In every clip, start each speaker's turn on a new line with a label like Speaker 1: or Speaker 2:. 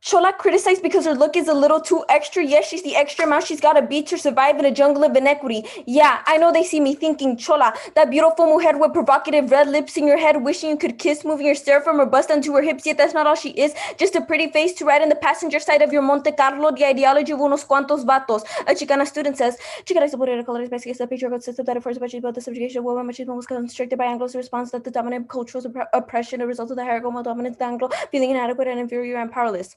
Speaker 1: Chola criticized because her look is a little too extra. Yes, she's the extra amount she's got to be to survive in a jungle of inequity. Yeah, I know they see me thinking, Chola, that beautiful mujer with provocative red lips in your head, wishing you could kiss, moving your stare from her bust onto her hips. Yet that's not all she is. Just a pretty face to ride in the passenger side of your Monte Carlo, the ideology of unos cuantos vatos. A Chicana student says, Chica likes to put it in colors, basically the patriarchal system that affords about the subjugation of women. Machismo was constricted by Anglo's response that the dominant cultural oppression, a result of the hierarchical dominance of Anglo, feeling inadequate and inferior and powerless.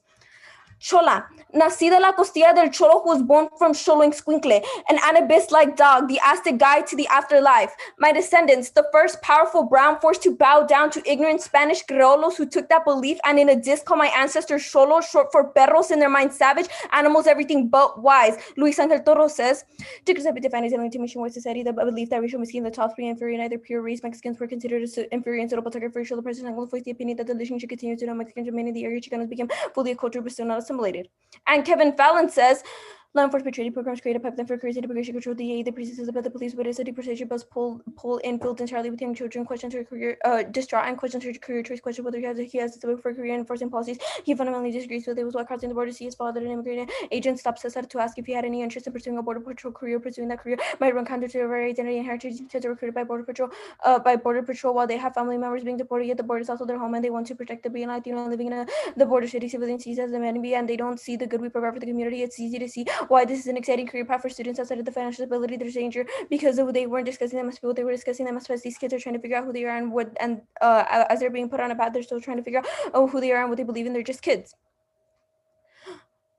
Speaker 1: Chola, nacida la costilla del cholo who was born from Cholo Squinkle, an Anubis-like dog, the Aztec guide to the afterlife. My descendants, the first powerful brown forced to bow down to ignorant Spanish criollos who took that belief and in a disc called my ancestors Cholo, short for perros, in their mind savage, animals everything but wise. Luis Angel Toro says, defined as alien to mission was society, the belief that racial Mexican, the top three inferior, neither pure race Mexicans were considered inferior and suitable target for racial oppression, and voiced the opinion that the nation should continue to know Mexicans remain in the area. Chicanos became fully a culture but still not assimilated. And Kevin Fallon says, law enforcement training programs create a pipeline for crazy immigration control. The precinct about the police, but it's a deep procedure bus pull in filled entirely with young children. Questions her career, distraught and questions her career choice. Question whether he has a for career enforcing policies. He fundamentally disagrees with it. Was while crossing the border to see his father, an immigrant agent, stopped Cesar to ask if he had any interest in pursuing a border patrol career. Pursuing that career might run counter to their identity and heritage. Kids are recruited by border patrol while they have family members being deported. Yet the border is also their home, and they want to protect the being Latino living in the border city. Civilians sees as the enemy, and they don't see the good we provide for the community. It's easy to see why this is an exciting career path for students outside of the financial stability. There's danger because they weren't discussing them as people. They were discussing them as these kids are trying to figure out who they are and what. And as they're being put on a path, they're still trying to figure out who they are and what they believe in. They're just kids.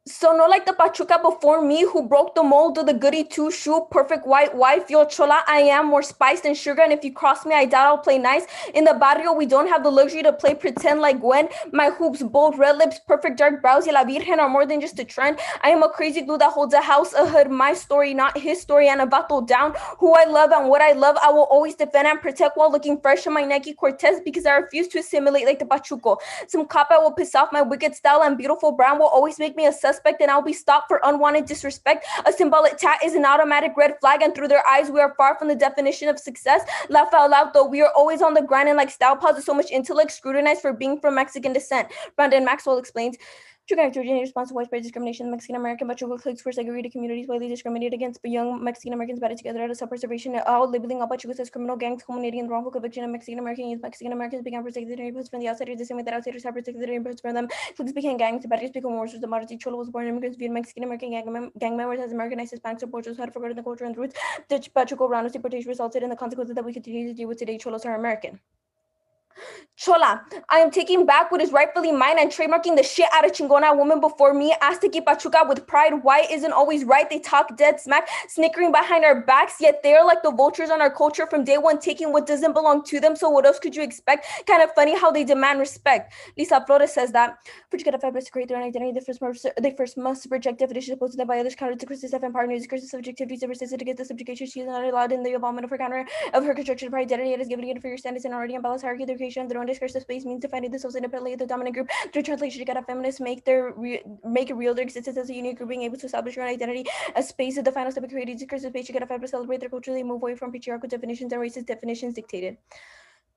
Speaker 1: So no like the Pachuca before me who broke the mold of the goody two-shoe, perfect white wife. Yo, Chola, I am more spice than sugar, and if you cross me, I doubt I'll play nice. In the barrio, we don't have the luxury to play pretend like Gwen. My hoops, bold red lips, perfect dark brows, y la virgen are more than just a trend. I am a crazy dude that holds a house, a hood, my story, not his story, and a vato down. Who I love and what I love, I will always defend and protect while looking fresh in my Nike Cortez because I refuse to assimilate like the Pachuco. Some cop I will piss off, my wicked style and beautiful brown will always make me a suspect and I'll be stopped for unwanted disrespect. A symbolic tat is an automatic red flag, and through their eyes we are far from the definition of success. Laugh out loud though, we are always on the grind, and like style pauses so much intellect scrutinized for being from Mexican descent. Brandon Maxwell explains. True character in response to widespread discrimination, the Mexican American Pachuca cliques for segregated communities widely discriminated against young Mexican Americans batted together out of self-preservation, labeling all Pachucas as criminal gangs, culminating in the wrongful conviction of Mexican American youth. Mexican Americans began protecting their neighborhoods from the outsiders the same way that outsiders have protected their neighborhoods from them. Cliques became gangs, the barrios became wars. The Varsity Cholo was born. Immigrants viewed Mexican American gang members as Americanized Hispanics or Pochos who had forgotten the culture and roots. The Pachuco round deportation resulted in the consequences that we continue to deal with today. Cholos are American. Chola, I am taking back what is rightfully mine and trademarking the shit out of chingona woman before me. Azteca Pachuca with pride. Why isn't always right? They talk dead smack, snickering behind our backs, yet they're like the vultures on our culture from day one, taking what doesn't belong to them. So what else could you expect? Kind of funny how they demand respect. Lisa Flores says that for to get a fabulous to create their own identity, they first must reject definitions posted by others, counter to Chris's and power news, Chris's subjectivity, to persist to get the subjugation. She is not allowed in the involvement of her counter of her construction of her identity. It is given again for your standards and already unbalanced hierarchy. Their creation of their own discursive space means defining themselves independently of the dominant group. Through translation, to get a feminist make it real their existence as a unique group, being able to establish your own identity, a space of the final step of creating discursive space to get a feminist celebrate their culture. They move away from patriarchal definitions and racist definitions dictated.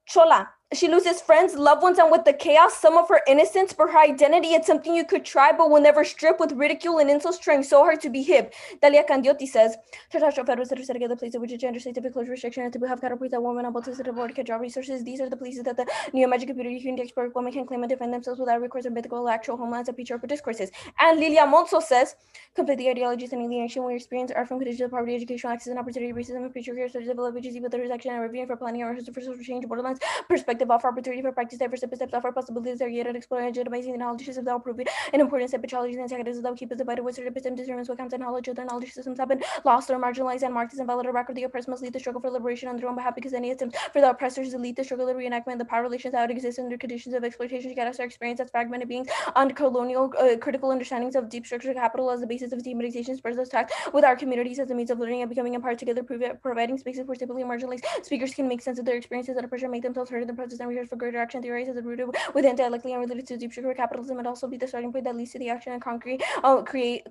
Speaker 1: Chola, she loses friends, loved ones, and with the chaos, some of her innocence, but her identity, it's something you could try, but will never strip with ridicule and insults, trying so hard to be hip. Dalia Candiotti says, Tartasho Federal Center set together places which gender scientific closure restriction and to have categories that women on both sides of the board can draw resources. These are the places that the neo-magic computer human expert women can claim and defend themselves without recourse of mythical actual homelands and patriarchal discourses. And Lilia Monzo says, complete the ideologies and alienation we experience are from conditions of poverty, educational access and opportunity, racism, and patriarchy, to develop which is even the rejection and reviewing for planning our for social change, borderlands, perspective, offer opportunity for practice, diverse steps, offer possibilities are yet and exploring and legitimizing the knowledge systems that will prove it an important step. Pathologies and antagonisms that will keep us divided with certain system determines what counts in knowledge. Other knowledge systems have been lost or marginalized and marked as invalid or backward. The oppressed must lead the struggle for liberation on their own behalf, because any attempt for the oppressors to lead the struggle of reenactment the power relations that would exist under conditions of exploitation to get us our experience as fragmented beings on colonial critical understandings of deep structure capital as the basis of demonization, spurs us attack with our communities as a means of learning and becoming empowered together, providing spaces where typically marginalized speakers can make sense of their experiences under pressure, make themselves heard in the process, and rehearse for greater action. Theories as rooted within dialectically and related to deep sugar capitalism, and also be the starting point that leads to the action and create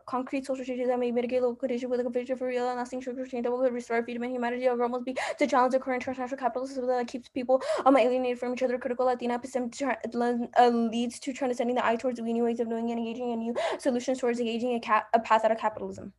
Speaker 1: concrete social changes that may mitigate local conditions with a vision for real and lasting structural change that will restore freedom and humanity. Our goal must be to challenge the current transnational capitalism that keeps people alienated from each other. Critical Latina episteme leads to transcending the eye towards new ways of knowing and engaging in new solutions towards engaging a path out of capitalism.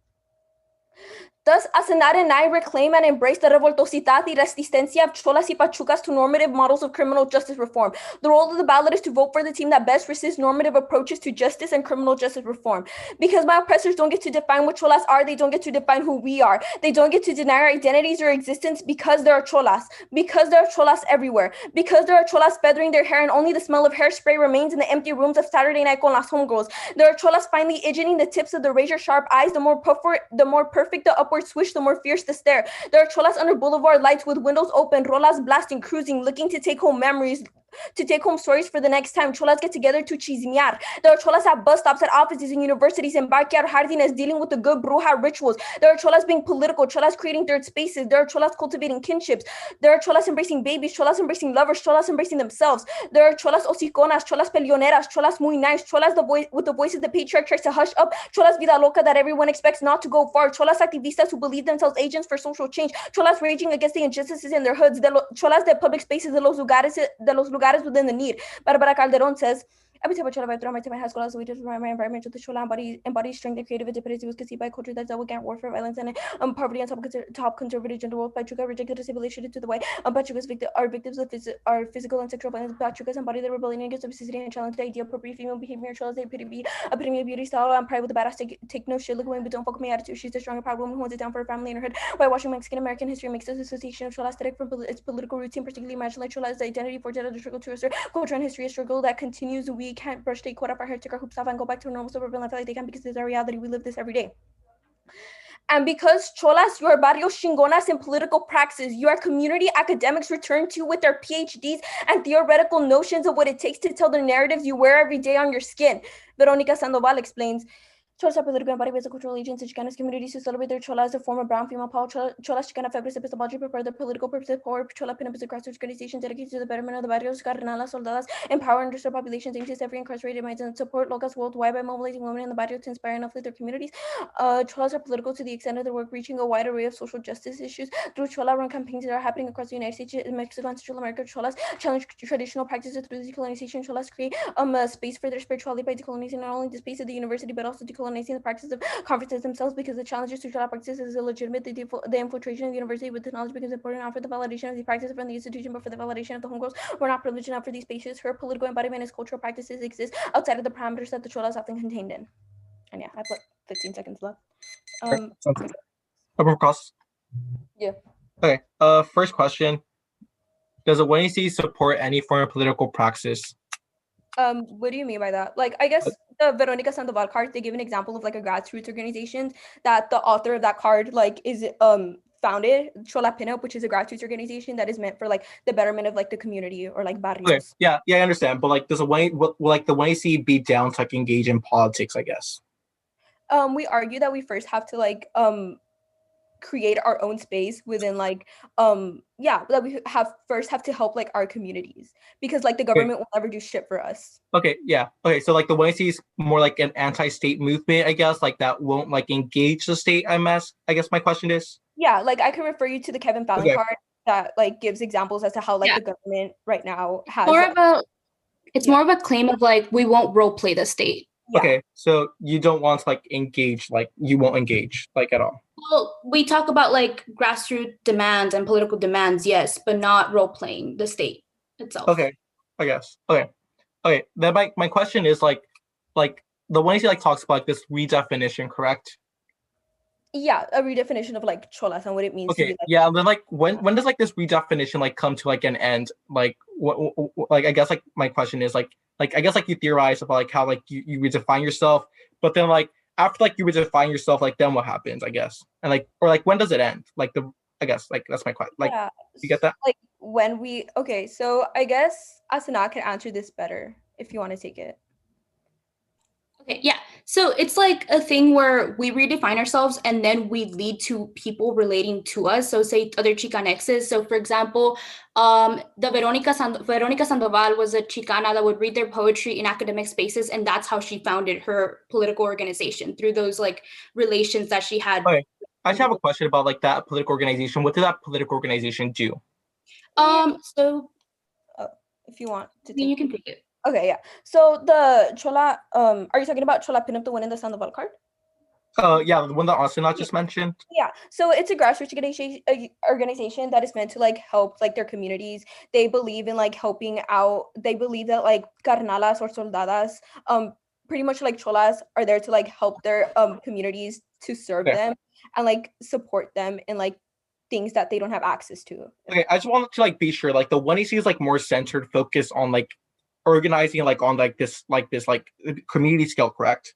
Speaker 1: Thus, Asenada and I reclaim and embrace the revoltosidad y resistencia of cholas y pachucas to normative models of criminal justice reform. The role of the ballot is to vote for the team that best resists normative approaches to justice and criminal justice reform. Because my oppressors don't get to define what cholas are, they don't get to define who we are. They don't get to deny our identities or existence because there are cholas. Because there are cholas everywhere. Because there are cholas feathering their hair and only the smell of hairspray remains in the empty rooms of Saturday night con las homegirls. There are cholas finally edging the tips of the razor-sharp eyes. The more perfect the upward swish, the more fierce the stare. There are cholas under boulevard lights with windows open, rolas blasting, cruising, looking to take home memories, to take home stories for the next time. Cholas get together to chismear. There are cholas at bus stops, at offices and universities, and backyard jardines dealing with the good bruja rituals. There are cholas being political, cholas creating third spaces. There are cholas cultivating kinships. There are cholas embracing babies, cholas embracing lovers, cholas embracing themselves. There are cholas hociconas, cholas peleoneras, cholas muy nice, cholas with the voices the patriarch tries to hush up, cholas vida loca that everyone expects not to go far, cholas activistas who believe themselves agents for social change, cholas raging against the injustices in their hoods, cholas de public spaces de los lugares within the need. Barbara Calderon says, every time I try to throw my time in high school, I was waited for my environment to the chola embodies strength and creative independence. It was conceived by a culture that's against warfare, violence, and poverty on top conservative gender roles. Pachuca rejected assimilation to the white. Pachucas are victims of physical and sexual violence. Pachucas embody the rebellion against obesity and challenge the idea of appropriate female behavior. Cholas they epitome of beauty, style, and pride with a badass take no shit, look away, but don't fuck with my attitude. She's a strong and proud woman who holds it down for her family and her hood. Whitewashing Mexican American history makes this association of chola aesthetic from its political roots, and particularly marginalized chola's identity forged out of the struggle to assert culture and history, a struggle that continues. We can't brush take quote up our hair, take our hoops off, and go back to a normal suburban life like they can, because it's our reality. We live this every day. And because cholas, your barrio chingonas in political praxis, your community academics return to with their PhDs and theoretical notions of what it takes to tell the narratives you wear every day on your skin. Veronica Sandoval explains, Cholas are political and body-based cultural allegiance to Chicana communities who celebrate their chola as a form of brown female power. Cholas Chicana feminist epistemology prepare their political purposes. Power Chola Pinup is a grassroots organization dedicated to the betterment of the barrios, carnalas, soldadas, empower underserved populations, aims to free incarcerated minds, and support locals worldwide by mobilizing women in the barrio to inspire and uplift their communities. Cholas are political to the extent of their work reaching a wide array of social justice issues through Chola-run campaigns that are happening across the United States, Mexico, and Central America. Cholas challenge traditional practices through decolonization. Cholas create a space for their spirituality by decolonizing not only the space of the university but also decolonizing the practice of conferences themselves, because the challenges to Chola practices is illegitimate. The infiltration of the university with knowledge becomes important not for the validation of the practices from the institution but for the validation of the homegirls who are not privileged enough for these spaces. Her political embodiment as cultural practices exist outside of the parameters that the Chola is often contained in. And yeah, I have like 15 seconds left. Yeah.
Speaker 2: Okay. First question: does the YNC support any form of political praxis?
Speaker 1: What do you mean by that? Like, I guess the Veronica Sandoval card, they give an example of like a grassroots organization that the author of that card like is founded, Chola Pinup, which is a grassroots organization that is meant for like the betterment of like the community or like barrios.
Speaker 2: Okay. Yeah, I understand. But like, does the YNC be down to like engage in politics? I guess.
Speaker 1: We argue that we first have to like create our own space within like that we have to help like our communities, because like the government will never do shit for us.
Speaker 2: Okay, yeah. Okay, so like the YNC is more like an anti-state movement, I guess, like that won't like engage the state. I guess my question is.
Speaker 1: Yeah, like I can refer you to the Kevin Fallon card that like gives examples as to how like the government right now has
Speaker 3: more of a claim of like we won't role play the state.
Speaker 2: Yeah. Okay, so you don't want to like engage, like you won't engage like at all.
Speaker 3: Well, we talk about like grassroots demands and political demands, yes, but not role playing the state itself.
Speaker 2: Okay, I guess. Okay. Then my question is like the YNC like talks about like this redefinition, correct?
Speaker 1: Yeah, a redefinition of like cholas and what it means to be like.
Speaker 2: Yeah, and then like when does like this redefinition like come to like an end? Like what like I guess like my question is like I guess like you theorize about like how like you redefine yourself, but then like after like you redefine yourself, like then what happens, I guess? And like or like when does it end? Like I guess like that's my question. Like you get that?
Speaker 1: Like when so I guess Asana can answer this better if you want to take it.
Speaker 3: Okay, yeah. So it's like a thing where we redefine ourselves and then we lead to people relating to us. So say other Chicanexes. So for example, the Veronica Sandoval was a Chicana that would read their poetry in academic spaces. And that's how she founded her political organization, through those like relations that she had.
Speaker 2: Okay. I just have a question about like that political organization. What did that political organization do?
Speaker 3: So
Speaker 1: if you want to
Speaker 3: you can take it.
Speaker 1: Okay, yeah. So the Chola, are you talking about Chola Pinup, the one in the Sandoval card?
Speaker 2: Yeah, the one that Asuna just mentioned.
Speaker 1: Yeah, so it's a grassroots organization that is meant to like help like their communities. They believe in like helping out. They believe that like carnalas or soldadas, pretty much like cholas are there to like help their communities, to serve them and like support them in like things that they don't have access to.
Speaker 2: Okay, I just wanted to like be sure, like the YNC is like more centered, focused on like organizing like on like this community scale, correct?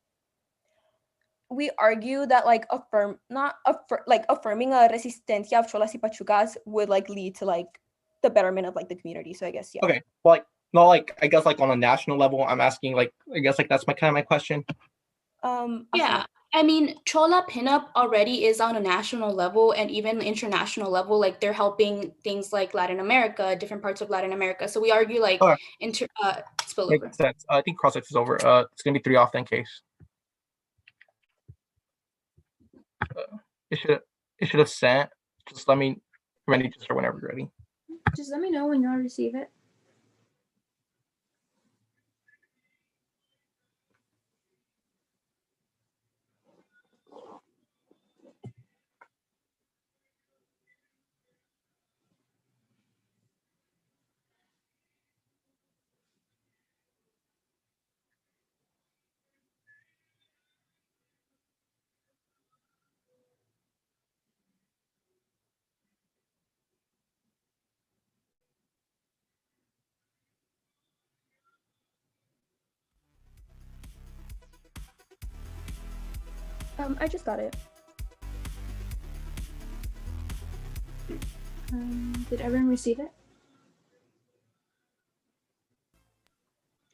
Speaker 1: We argue that like affirming a resistencia of cholas y pachucas would like lead to like the betterment of like the community. So I guess yeah.
Speaker 2: Okay, well, like not like I guess like on a national level. I'm asking like I guess like that's my question.
Speaker 3: Yeah. I mean, Chola Pinup already is on a national level and even international level. Like they're helping things like Latin America, different parts of Latin America. So we argue like spillover.
Speaker 2: Makes sense. I think cross-sex is over. It's gonna be 3 off then case. It should have sent. Just let me ready to start whenever you're ready.
Speaker 4: Just let me know when you want to receive it.
Speaker 1: I just got it.
Speaker 4: Did everyone receive it?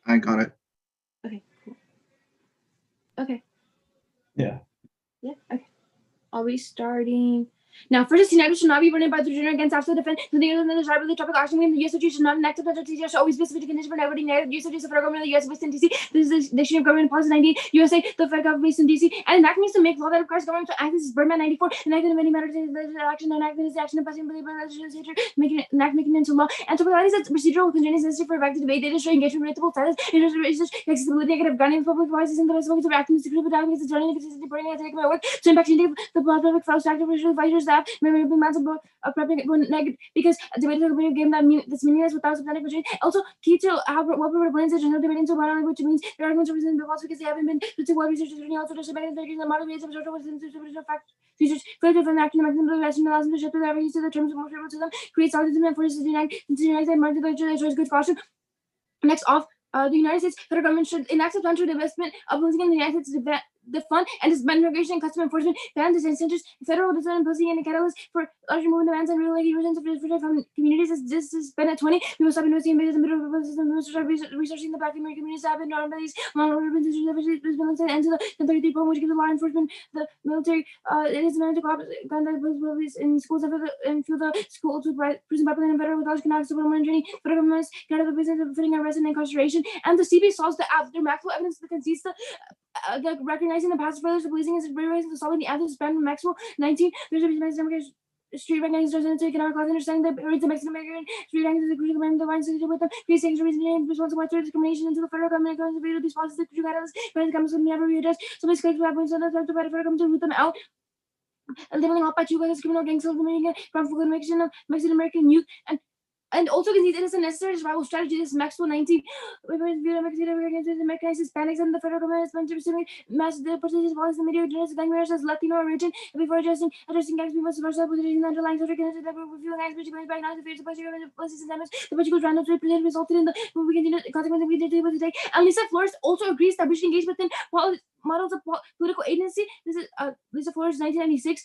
Speaker 5: I got it.
Speaker 4: Okay, cool. Okay. I'll be starting. Now, first, the United should not be burdened by the general against after the defense. The desire of the tropical action in the U.S. should not enact the TCR should always be specific condition for every negative use of the federal government of the U.S. based in D.C. This is the issue of government policy 98 USA, the federal government based in D.C. And enact means to make law that requires government to act. This is Birdman 94. Enacted in many matters of action, enacted is action and passing by the legislature, making it into law. And to realize that procedural constraint is necessary for effective debate, data show engagement, predictable status, research, accessibility, negative grounding, public policies, and the best ways of acting, security, documents, the journey, consistently burning, and taking my work. So impacting the public files, active, advisors, staff, memory, about negative because debate is a game that this meaningless without substantive question. Also, key to how what we blends is general debate into model, which means their arguments are reasoned because they haven't been to what research is also just about the model based on social fact research further from acting mechanism of the allows them to shift their use of the terms more favorable to them, creates arguments and forces to unite and market the good caution. Next off. The United States federal government should enact substantial divestment of losing in the United States the fund and disband immigration and custom enforcement, ban disincentives, federal design imposing and a catalyst for larger movement demands and real erosions of from communities as this has been at 20. We will stop investing in the middle of the system, researching the Black American communities have been armed by these long urban and to the 33 poem which gives the law enforcement, the military, it is meant to conduct police in schools and fill the school to prison pipeline and federal college cannot support more training, federal governments get out of the business of fitting arrest and incarceration, and the CB solves the maximum evidence that concedes the recognizing the past brothers of policing is realizing the solving the answers span Maxwell 19. There's a street rankings doesn't take our class understanding the rates of Mexican American street rankings the crucial command the lines to with them create things reason and responsible for discrimination into the federal government comes to these policies the crucial catalyst when it comes to never readjust so this could happen so that's the federal government to root them out. Living off by two guys criminal gangs of harmful conviction of Mexican American youth and also because it is a necessary survival strategy. This Maxwell 19 the mechanized Hispanics and the federal government is meant to pursue mass the percentage of policy the media address language as Latino origin before addressing gangs we must first position the underlying social conditions that were reviewing gangs which going back now the fears of policies and damage the particular random represent resulted in the we continue consequently we did today. And Lisa Flores also agrees that we should engage within models of political agency. This is Lisa Flores 1996.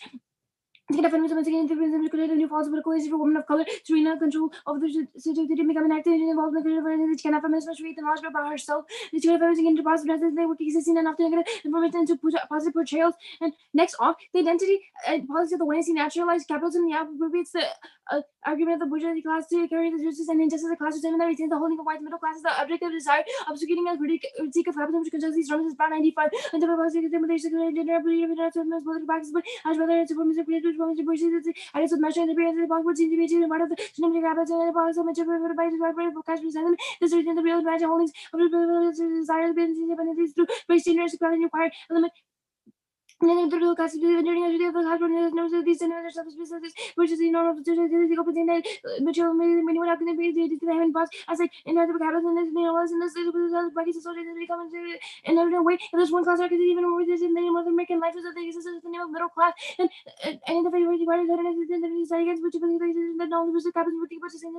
Speaker 4: New false political for women of color to regain control of the situation to become an active involved in the career which can have a message read the knowledge about herself. The two of everything into positive they work existing enough to negative information to positive portrayals. And next off, the identity and policy of the Wednesday naturalized capitalism appropriates the argument of the bourgeoisie class to carry the justice and injustice of the class system that retains the holding of white middle class is the object of desire obfuscating a critique of capitalism which considers these terms as about 95 and the policy of the gender political practices but as whether it's a women's I guess with measuring the period of the possible seems to be achieved part of the genomic habits and the policy of mature by the cash resentment. This is in the real advantage holdings of the desire independence through very seniors equality required element. And then the class of the engineering of the hardware knows these and other subspecies, which is the normal to the open thing material many would have been the heaven boss as like in other cabins and this in this buckets associated with becoming in another way. If there's one class architect even more this in the name of American life is that they exist as the name of middle class and in the favorite party that is in the against which that knowledge was the cabins with the same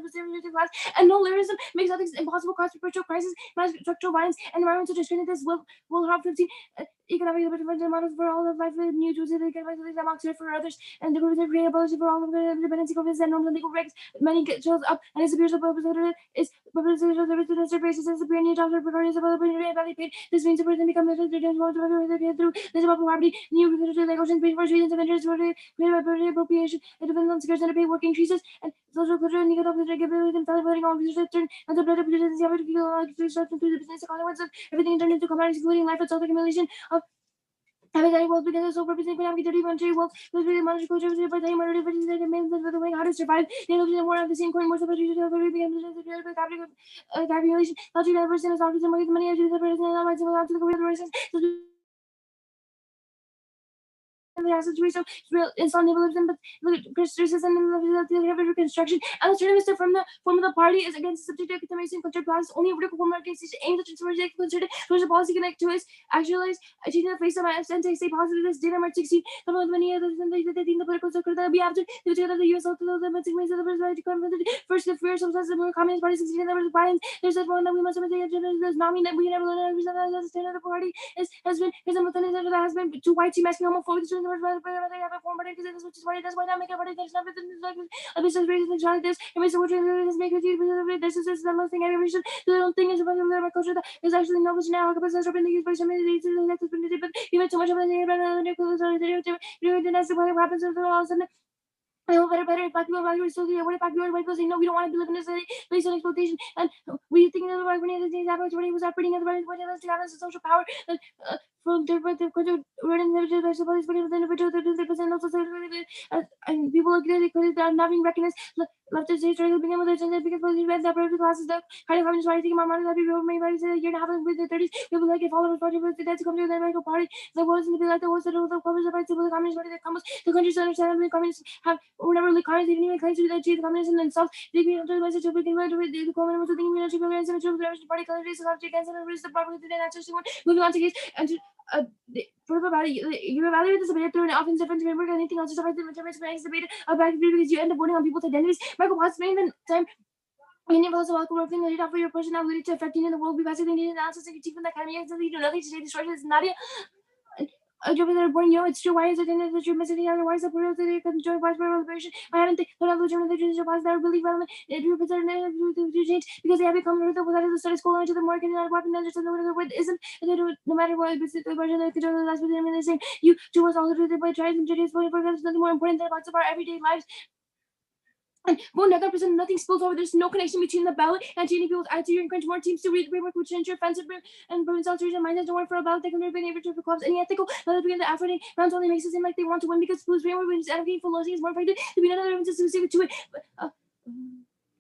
Speaker 4: class and no lyricism makes all things impossible cause perpetual crisis, mass structural violence and environmental discrimination. This will have 15 economic models for all of life new to the amongst for others and the group of create policy for all of the dependency of and norms and legal regs. Many shows up and it appears the purpose of it is purpose of the races and superior new jobs or precarious of other value paid. This means the person becomes the through this about poverty, new like oceans paid for reasons of interest for appropriation. It depends on scarce and pay work increases and social culture and negative regularity and voting on research and the blood of business the business consequences of everything turned into commodities including life and self accumulation of everything will begin to so purposely can have the monetary wealth will be the monetary culture by the murder but the main for the way how to survive the more of the same coin more so the calculation not to never send us off to the money of the person and not to the races the situation real instant liberalism but criticism and reconstruction and the term from the form of the party is against the subject of contamination culture plans only a political form against aims at transformation considered social policy connect to us actualize achieving the face of and say positive this dinner might succeed some of the many others and they think the political circle that will be after the US of the first the fear sometimes the communist party succeeding the violence there's that one that we must does not mean that we never learn the standard of the party has been that has been too white too masculine homophobic have a form party because this which is party. That's why not make a party. There's nothing like this is really like this. And Mr. Woodruff is making this is the most thing I ever should. The little thing is about my culture that is actually no now. Like a business open the use by some of these like this, but even so much of the that's what happens all of a sudden. I know better if people value so what if people white people say no, we don't want to live in this place of exploitation. And we think that when the things happened when he was operating at the right point of the social power that from different individuals supposed to be the individual and people look at it because they're not being recognized left to say trying to begin with the because we read that private classes the kind of communist party my money that people may say a year and a half with the 30s people like if all of us party was to come to the American party the was to be like the was that the covers of the communist party that comes the countries understand the communists have whatever the communists didn't even claim to be that the communists themselves they be under the message of begin with the communist was thinking military programs and the party colors of against and the property the natural moving on to case and for the body, you evaluate this debate through an offensive defensive framework and anything else just about the materials debate about because you end up voting on people's identities. Michael Potts spending the time many of us are welcome working lead off for your personality to affecting in the world because they need analysis and critique from the academy and you do nothing to say this is Nadia. It's true. Why is it in the true messaging? Otherwise, the world they can join vice celebration. I haven't think that the journal the that are really relevant to change because they have become the the study school into the market and weapon understand what isn't no matter what the version of the last within the same. You do us all the by trying to introduce nothing more important than parts of our everyday lives. And 100% nothing spills over. There's no connection between the ballot and changing people's attitude. You encourage more teams to read the framework, which ensure offensive and prevents alteration mindsets to work for a ballot. They can be able to clubs. Any ethical, rather than the African rounds only makes it seem like they want to win because Blue's framework, which is advocating for Pelosi, is more effective to be another evidence specific to it.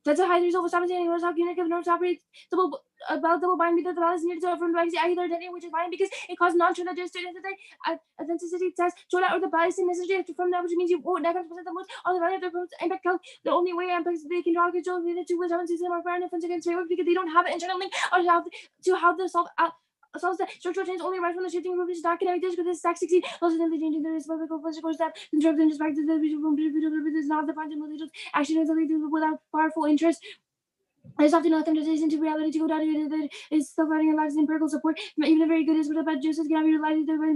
Speaker 4: That's a high result of stopping and North South Unit of North operates double bind because the ballot is needed to from the either identity, which is fine because it causes non-Chola just to identity authenticity says Chola or the bias in necessary from that, which means you vote 9% the most on the value of their votes and back the only way they can draw control the two was having to them are fair and offense against framework because they don't have an internal link or how the solve the structural change only arrives from the shifting group is documented because this stack 16 also than the changing the responsible political step in terms of just practice is not the fundamental action is only without powerful interest. There's often nothing to into reality to go down to is still fighting a lack of empirical support. Even a very good is what about justice cannot be utilized in real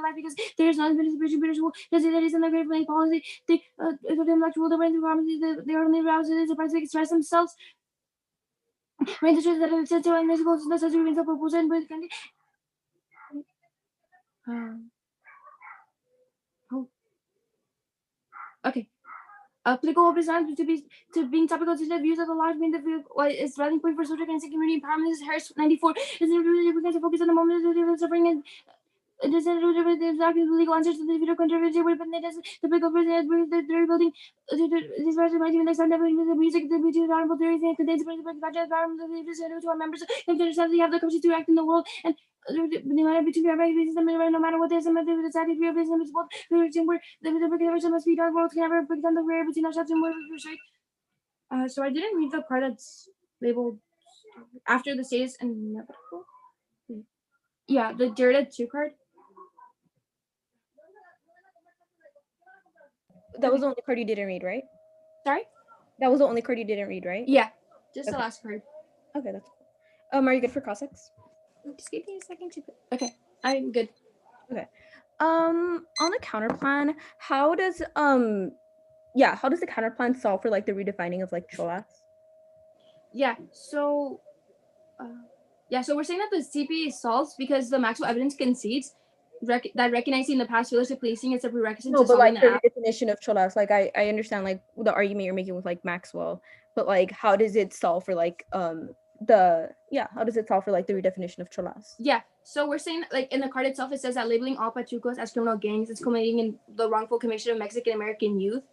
Speaker 4: life because there's not been a British rule. That is in the great money policy. They intellectual the brains of they only arouse it is a price to express themselves. When the truth that it's to and this goes to the surveillance of proposal and with country. Okay. Applicable business to being topical to the views of the large being the view is rallying point for social and community empowerment. This is Harris 94. Is really because to focus on the moment of suffering and it doesn't exactly the legal answers to the video controversy but it doesn't the big president they're building this version might even next time never the music the beauty of honorable theories and condensed by the budget environment to our members and to understand they have the capacity to act in the world and no matter what there's a method of decided real business is both where the must be done world can never break down the rare between ourselves and more so I didn't read the part that's labeled after the state is inevitable. Yeah, the Derrida 2 card.
Speaker 1: That was the only card you didn't read, right?
Speaker 4: Sorry?
Speaker 1: That was the only card you didn't read, right?
Speaker 4: Yeah, just
Speaker 1: okay.
Speaker 4: The last card.
Speaker 1: Okay, that's cool. Are you good for Cossacks?
Speaker 4: Just give me a second to put. Okay, I'm good.
Speaker 1: Okay. On the counter plan, how does the counter plan solve for like the redefining of like POLAHS?
Speaker 4: Yeah, so so we're saying that the CP solves because the maximum evidence concedes that recognizing the past failures of policing is a prerequisite to
Speaker 1: but like
Speaker 4: the
Speaker 1: definition of POLAHS, like I understand like the argument you're making with like Maxwell, but like how does it solve for like how does it solve for like the redefinition of POLAHS?
Speaker 4: Yeah, so we're saying like in the card itself it says that labeling all Pachucos as criminal gangs is culminating in the wrongful conviction of Mexican American youth.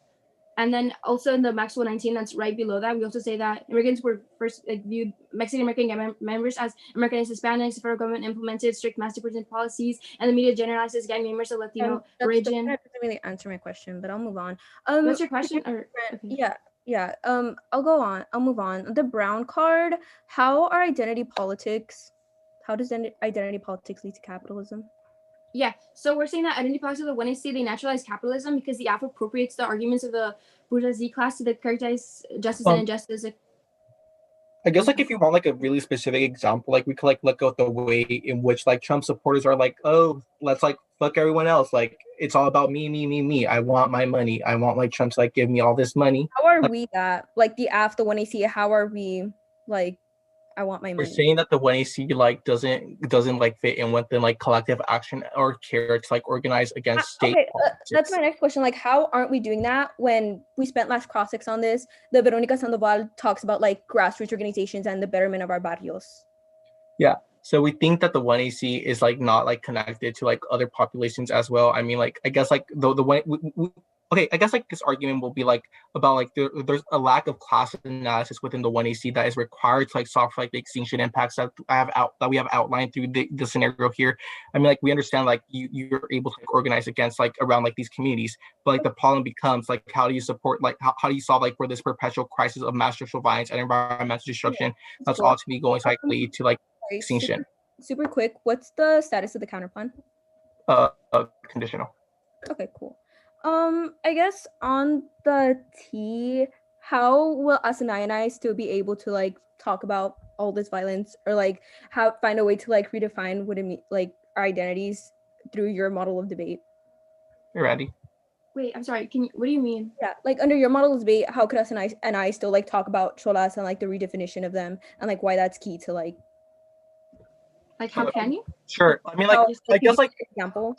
Speaker 4: And then also in the Maxwell 19, that's right below that, we also say that immigrants were first viewed Mexican American gang members as Americanized Hispanics. The federal government implemented strict mass deportation policies, and the media generalizes gang members of Latino origin.
Speaker 1: That doesn't really answer my question, but I'll move on.
Speaker 4: What's your question? Or
Speaker 1: okay. Yeah. I'll go on. I'll move on. The brown card. How does identity politics lead to capitalism?
Speaker 4: Yeah, so we're saying that identity politics are the one they say they naturalize capitalism because the app appropriates the arguments of the bourgeoisie class to characterize justice and injustice.
Speaker 2: I guess like if you want like a really specific example, like we could like look at the way in which like Trump supporters are like, oh, let's like fuck everyone else. Like it's all about me, me, me, me. I want my money. I want like Trump to like give me all this money.
Speaker 1: How are
Speaker 2: Like,
Speaker 1: we that? Like the AF, the 1AC, how are we like, I want my
Speaker 2: we're
Speaker 1: money?
Speaker 2: saying that the 1AC like doesn't like fit in with the like collective action or care to like organize against state
Speaker 1: Okay,
Speaker 2: politics.
Speaker 1: that's my next question. Like, how aren't we doing that when we spent last cross-ex on this? The Veronica Sandoval talks about like grassroots organizations and the betterment of our barrios.
Speaker 2: Yeah. So we think that the 1AC is like not like connected to like other populations as well. I mean, like I guess like the way okay, I guess like this argument will be like about like there's a lack of class analysis within the 1AC that is required to like solve like the extinction impacts that we have outlined through the scenario here. I mean, like we understand like you're able to like, organize against like around like these communities, but like the problem becomes like how do you support like how do you solve like for this perpetual crisis of mass social violence and environmental destruction that's ultimately going to like lead to like extinction.
Speaker 1: Super quick, what's the status of the counterplan?
Speaker 2: Conditional.
Speaker 1: Okay, cool. I guess on the T, how will us and I still be able to like talk about all this violence or like find a way to like redefine what it mean like our identities through your model of debate?
Speaker 2: You're ready.
Speaker 4: Wait, I'm sorry. What do you mean?
Speaker 1: Yeah, like under your model of debate, how could us and I still like talk about cholas and like the redefinition of them and like why that's key to like
Speaker 4: How can you?
Speaker 2: Sure. I mean, like I guess like
Speaker 1: example.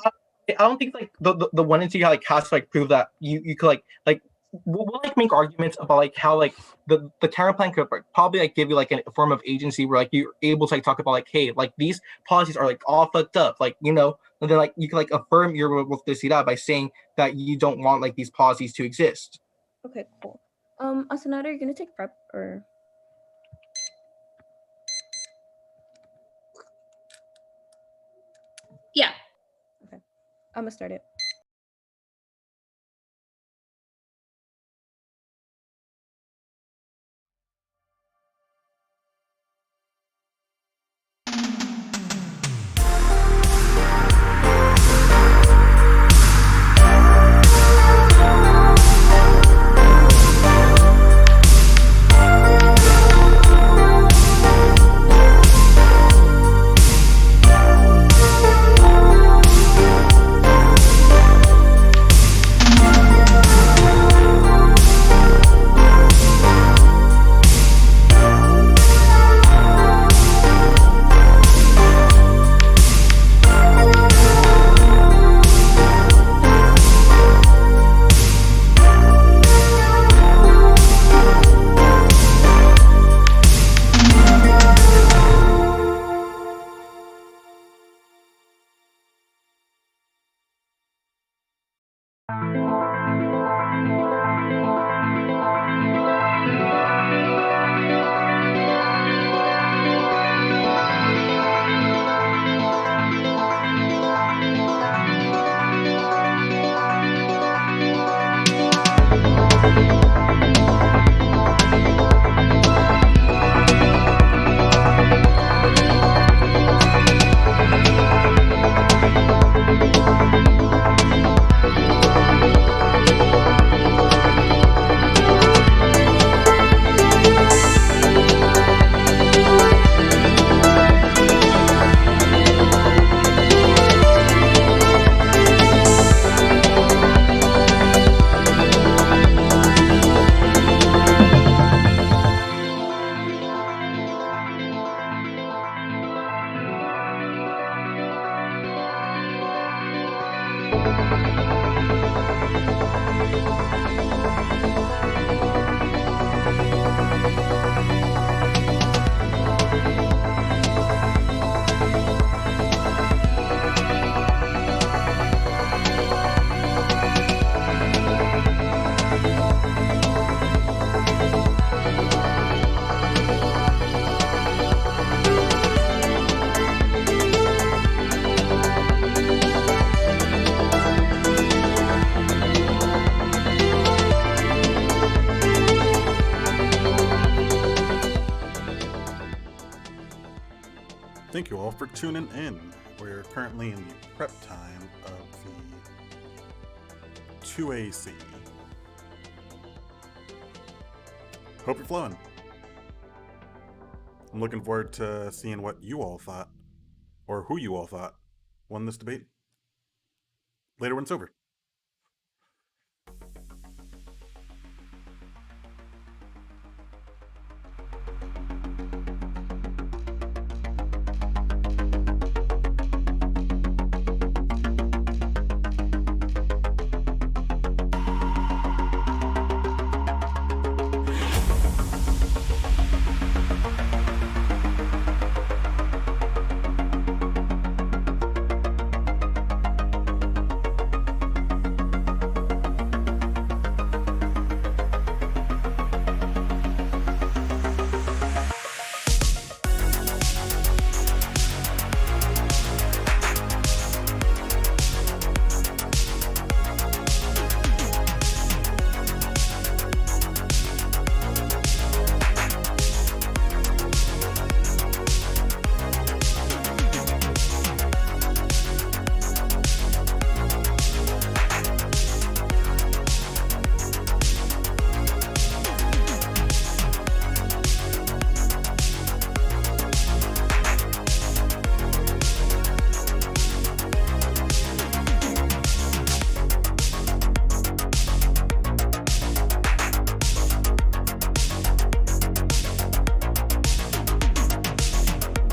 Speaker 2: I don't think like the 1AC like has to like prove that you could like we'll like make arguments about like how like the counterplan could probably like give you like a form of agency where like you're able to like talk about like hey like these policies are like all fucked up like you know and then like you can like affirm your vulnerabilidad by saying that you don't want like these policies to exist.
Speaker 1: Okay, cool. Asanada, you're gonna take prep or?
Speaker 3: Yeah.
Speaker 1: Okay, I'm gonna start it.
Speaker 5: Thank you all for tuning in. We're currently in the prep time of the 2AC. Hope you're flowing. I'm looking forward to seeing what you all thought, or who you all thought won this debate later when it's over.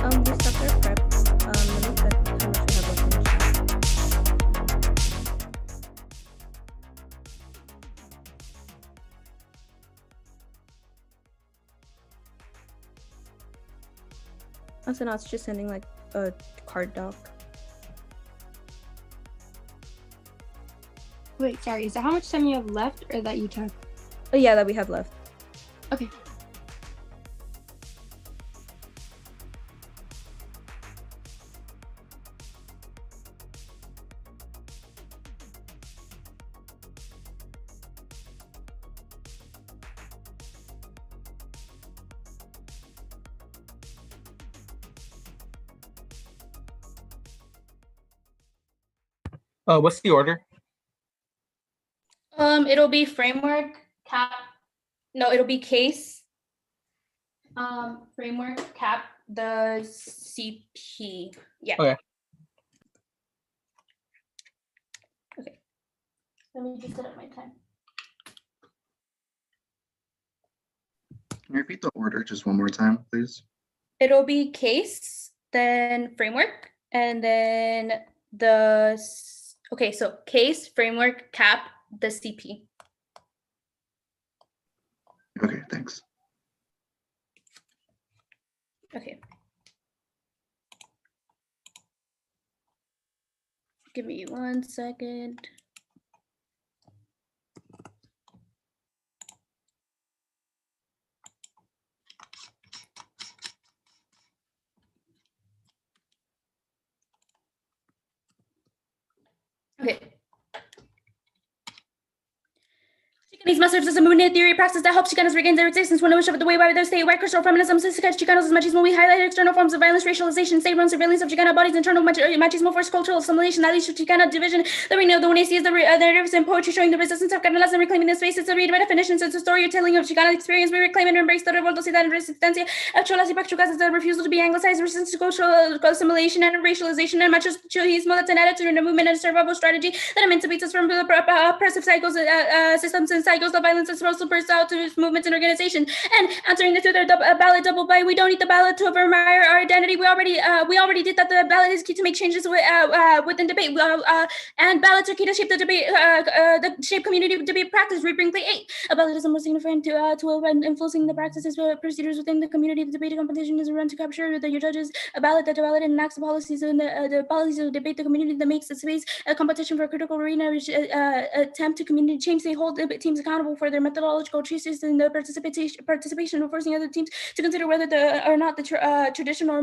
Speaker 1: We stopped our prep. Let me check how much we have left in the chat. Oh, so now it's just sending like a card doc.
Speaker 4: Wait, sorry. Is that how much time you have left, or that you took?
Speaker 1: Oh yeah, that we have left.
Speaker 4: Okay.
Speaker 2: What's the order?
Speaker 3: It'll be framework, cap. No, it'll be case. Framework, cap, the CP. Yeah.
Speaker 2: Okay.
Speaker 3: Okay. Let me just set up my time.
Speaker 6: Can you repeat the order just one more time, please?
Speaker 3: It'll be case, then framework, and then okay, so case, framework, cap, the CP.
Speaker 6: Okay, thanks.
Speaker 3: Okay. Give me 1 second. Okay. Chicanos masters is a movement theory practice that helps Chicanos regain their existence when it was shoved away by their state. White cultural feminism says Chicanos as machismo. We highlight external forms of violence, racialization, state-run surveillance of Chicana bodies, internal machismo, forced cultural assimilation that leads to Chicana division. The reading of the One is the narratives and poetry showing the resistance of Canalas and reclaiming the space. It's a read by definitions. It's a storytelling of Chicana experience. We reclaim and embrace the revoltosidad and resistencia of cholas y pachucas. It's a refusal to be anglicized, resistance to cultural assimilation and racialization and machismo. That's an attitude and a movement and a survival strategy that emancipates us from the oppressive cycles, systems and cycles of violence and supposed to burst out to movements and organizations. And answering this with their ballot double by, we don't need the ballot to affirm our identity. We already did that. The ballot is key to make changes within debate. And ballots are key to shape the debate, the shape community debate practice. We bring the 8. A ballot is the most significant tool when influencing the practices, procedures within the community. The debate competition is a run to capture the judges. A ballot that ballot enacts the policies and the policies of the debate. The community that makes the space a competition for a critical arena, which attempt to community change. They hold debate teams accountable for their methodological choices and the participation of forcing other teams to consider whether or not the traditional or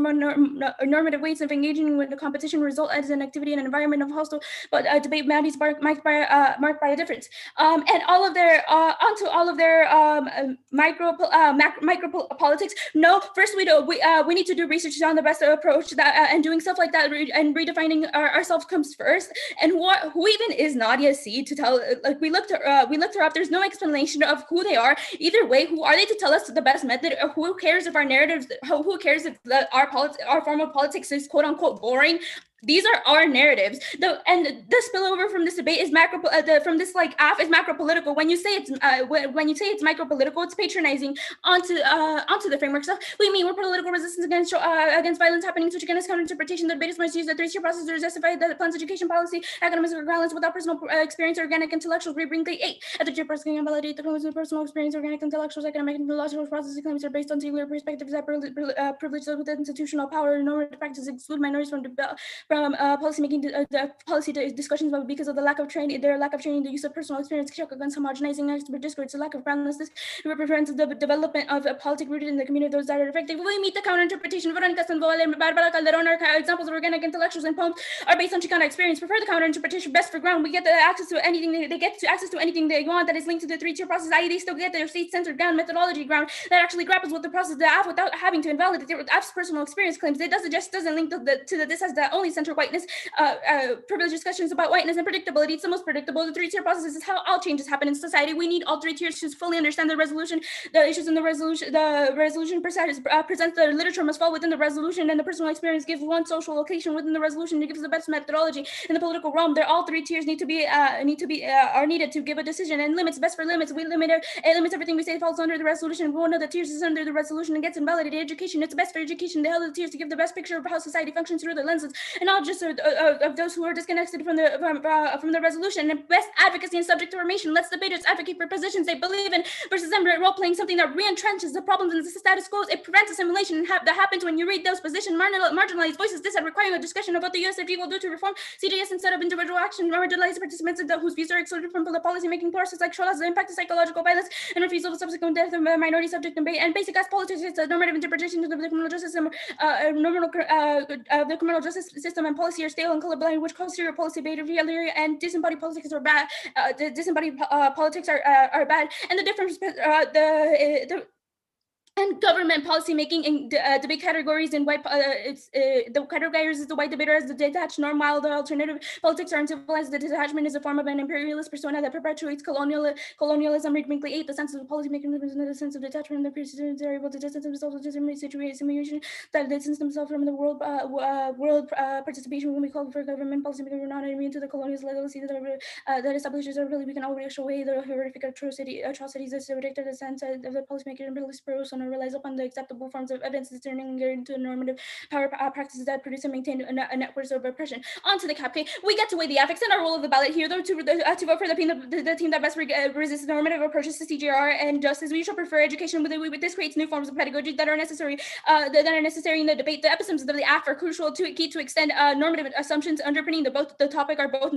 Speaker 3: normative ways of engaging with the competition result as an activity and an environment of hostile but debate boundaries marked by a difference. And all of their onto all of their micro politics. No, first we need to do research on the best approach that and doing stuff like that and redefining ourselves comes first. And who even is Nadia C to tell? Like we looked her up. There's there's no explanation of who they are. Either way, who are they to tell us the best method? Or who cares if our narratives, who cares if our form of politics is quote unquote boring? These are our narratives. The spillover from this debate is from this like AF is macro political. When you say it's micro political, it's patronizing onto the framework stuff. We mean we're political resistance against violence happening, switch against counter interpretation. The debate is much used the three-tier process to justify the plans education policy, academics or violence without personal experience, organic intellectuals. We bring the 8 at the tier process can validate the claims of personal experience, organic intellectuals, academic and logical processes claims are based on singular perspectives that privilege those with institutional power and normative practices exclude minorities from policymaking policy discussions, but because of the lack of training, the use of personal experience check against homogenizing expert discourse, the lack of groundlessness, represents the development of a politic rooted in the community of those that are effective. We meet the counter-interpretation. Examples of organic intellectuals and poems are based on Chicana experience. Prefer the counter-interpretation best for ground. We get the access to anything they want that is linked to the three-tier process, i.e. they still get their state-centered ground methodology ground that actually grapples with the process of the AF without having to invalidate it with AF's personal experience claims. It doesn't link to the this as the only center whiteness, privilege discussions about whiteness and predictability. It's the most predictable. The three-tier process is how all changes happen in society. We need all three tiers to fully understand the resolution, the issues in the resolution. The resolution presents the literature must fall within the resolution, and the personal experience gives one social location within the resolution. It gives the best methodology in the political realm. There, all three tiers are needed to give a decision. And limits, best for limits. We limit it limits everything we say falls under the resolution. One of the tiers is under the resolution and gets invalidated. Education, it's best for education. The other tiers to give the best picture of how society functions through the lenses and not just of those who are disconnected from the resolution. And best advocacy and subject formation lets debaters advocate for positions they believe in versus them role playing something that re-entrenches the problems in the status quo. It prevents assimilation that happens when you read those positions. Marginalized voices, this requiring a discussion of what the USFG will do to reform CJS instead of individual action. Marginalized participants whose views are excluded from the policy-making process, like POLAHS, the impact of psychological violence and refusal of subsequent death of minority subject debate. And basic as politics, it's a normative interpretation of the criminal justice system, the criminal justice system and policy are stale and colorblind, which cause serial policy behavior and disembodied politics are bad. Disembodied politics are bad, and the difference and government policy making in the big categories in white, the categories is the white debater as the detached norm, while the alternative politics are uncivilized. The detachment is a form of an imperialist persona that perpetuates colonialism. Read Brinkley 8, the sense of the policy making in the sense of detachment. The persons are able to distance themselves with simulation that distance themselves from the world participation. When we call for government policy making, we're not immune to the colonialist legacy that establishes our really we can always show away the horrific atrocities that predict the sense of the policymaker and imperialist persona relies upon the acceptable forms of evidence, turning into normative power practices that produce and maintain networks of oppression. On to the CAPK, we get to weigh the affects and our role of the ballot here, though, to vote for the team that best resists normative approaches to CJR and justice. We shall prefer education. With this creates new forms of pedagogy that are necessary in the debate. The episodes of the AF are crucial to extend normative assumptions underpinning the topic are both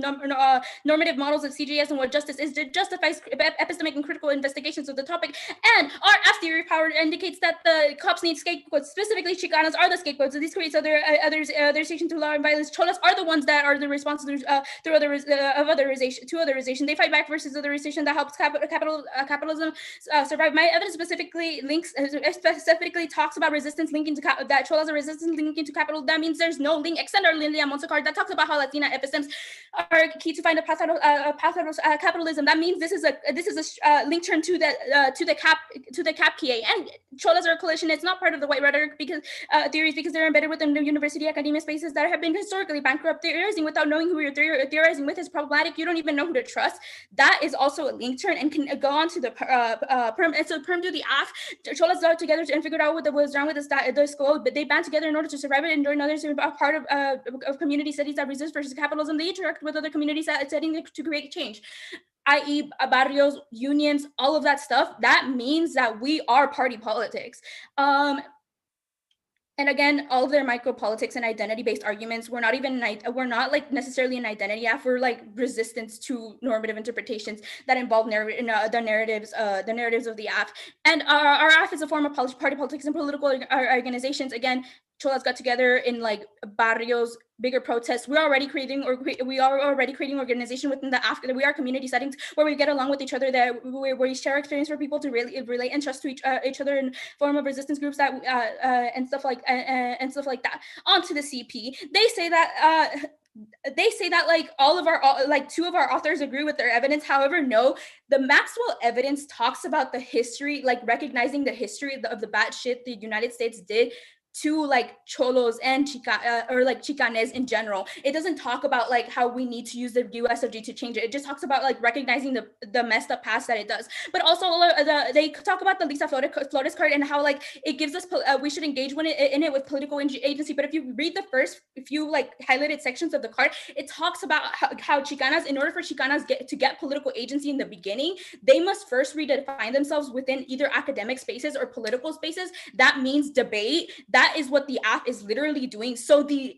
Speaker 3: normative models of CJS and what justice is to justify epistemic and critical investigations of the topic. And our F theory power indicates that the cops need scapegoats, specifically Chicanas are the scapegoats. So this creates other station to law and violence. Cholas are the ones that are the responsible through otherization. They fight back versus otherization that helps capitalism survive. My evidence specifically talks about resistance linking to that Cholas are resistance linking to capital. That means there's no link. Extend our Linda Montecard that talks about how Latina epistems are key to find a path out of capitalism. That means this is a link turn to the cap KA. And Cholas are a coalition. It's not part of the white rhetoric theories because they're embedded within the university academia spaces that have been historically bankrupt. Theorizing without knowing who you're theorizing with is problematic. You don't even know who to trust. That is also a link turn and can go on to the perm. And so perm do the AF. Cholas got together and figured out what was wrong with the school, but they band together in order to survive it and join others who are part of community studies that resist versus capitalism. They interact with other community settings to create change, i.e. barrios, unions, all of that stuff. That means that we are party politics. And again, all of their micro politics and identity-based arguments, we're not like necessarily an identity AF, we're like resistance to normative interpretations that involve the narratives of the AF. And our AF is a form of party politics and political organizations. Again, Cholas got together in like barrios, bigger protests. We are already creating organization within the AF. We are community settings where we get along with each other, where we share experience for people to really relate and trust to each other in form of resistance groups that and stuff like that. On to the CP. They say that they say that like like two of our authors agree with their evidence. However, no, the Maxwell evidence talks about the history, like recognizing the history of the bad shit the United States did to like cholos and or like chicanes in general. It doesn't talk about like how we need to use the USFG to change it. It just talks about like recognizing the messed up past that it does. But also they talk about the Lisa Flores card and how like it gives us we should engage in it with political agency. But if you read the first few like highlighted sections of the card, it talks about how chicanas, in order for chicanas to get political agency in the beginning, they must first redefine themselves within either academic spaces or political spaces. That means debate. That is what the app is literally doing. So the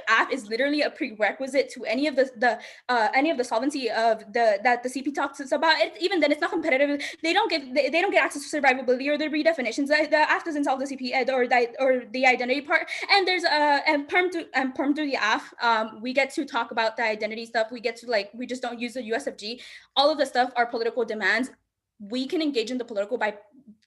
Speaker 3: app is literally a prerequisite to any of the solvency of that the CP talks about. It, even then, it's not competitive. They don't get access to survivability or the redefinitions. The app doesn't solve the CP or the identity part. And there's and perm through the app. We get to talk about the identity stuff. We get to like, we just don't use the USFG. All of the stuff are political demands. We can engage in the political by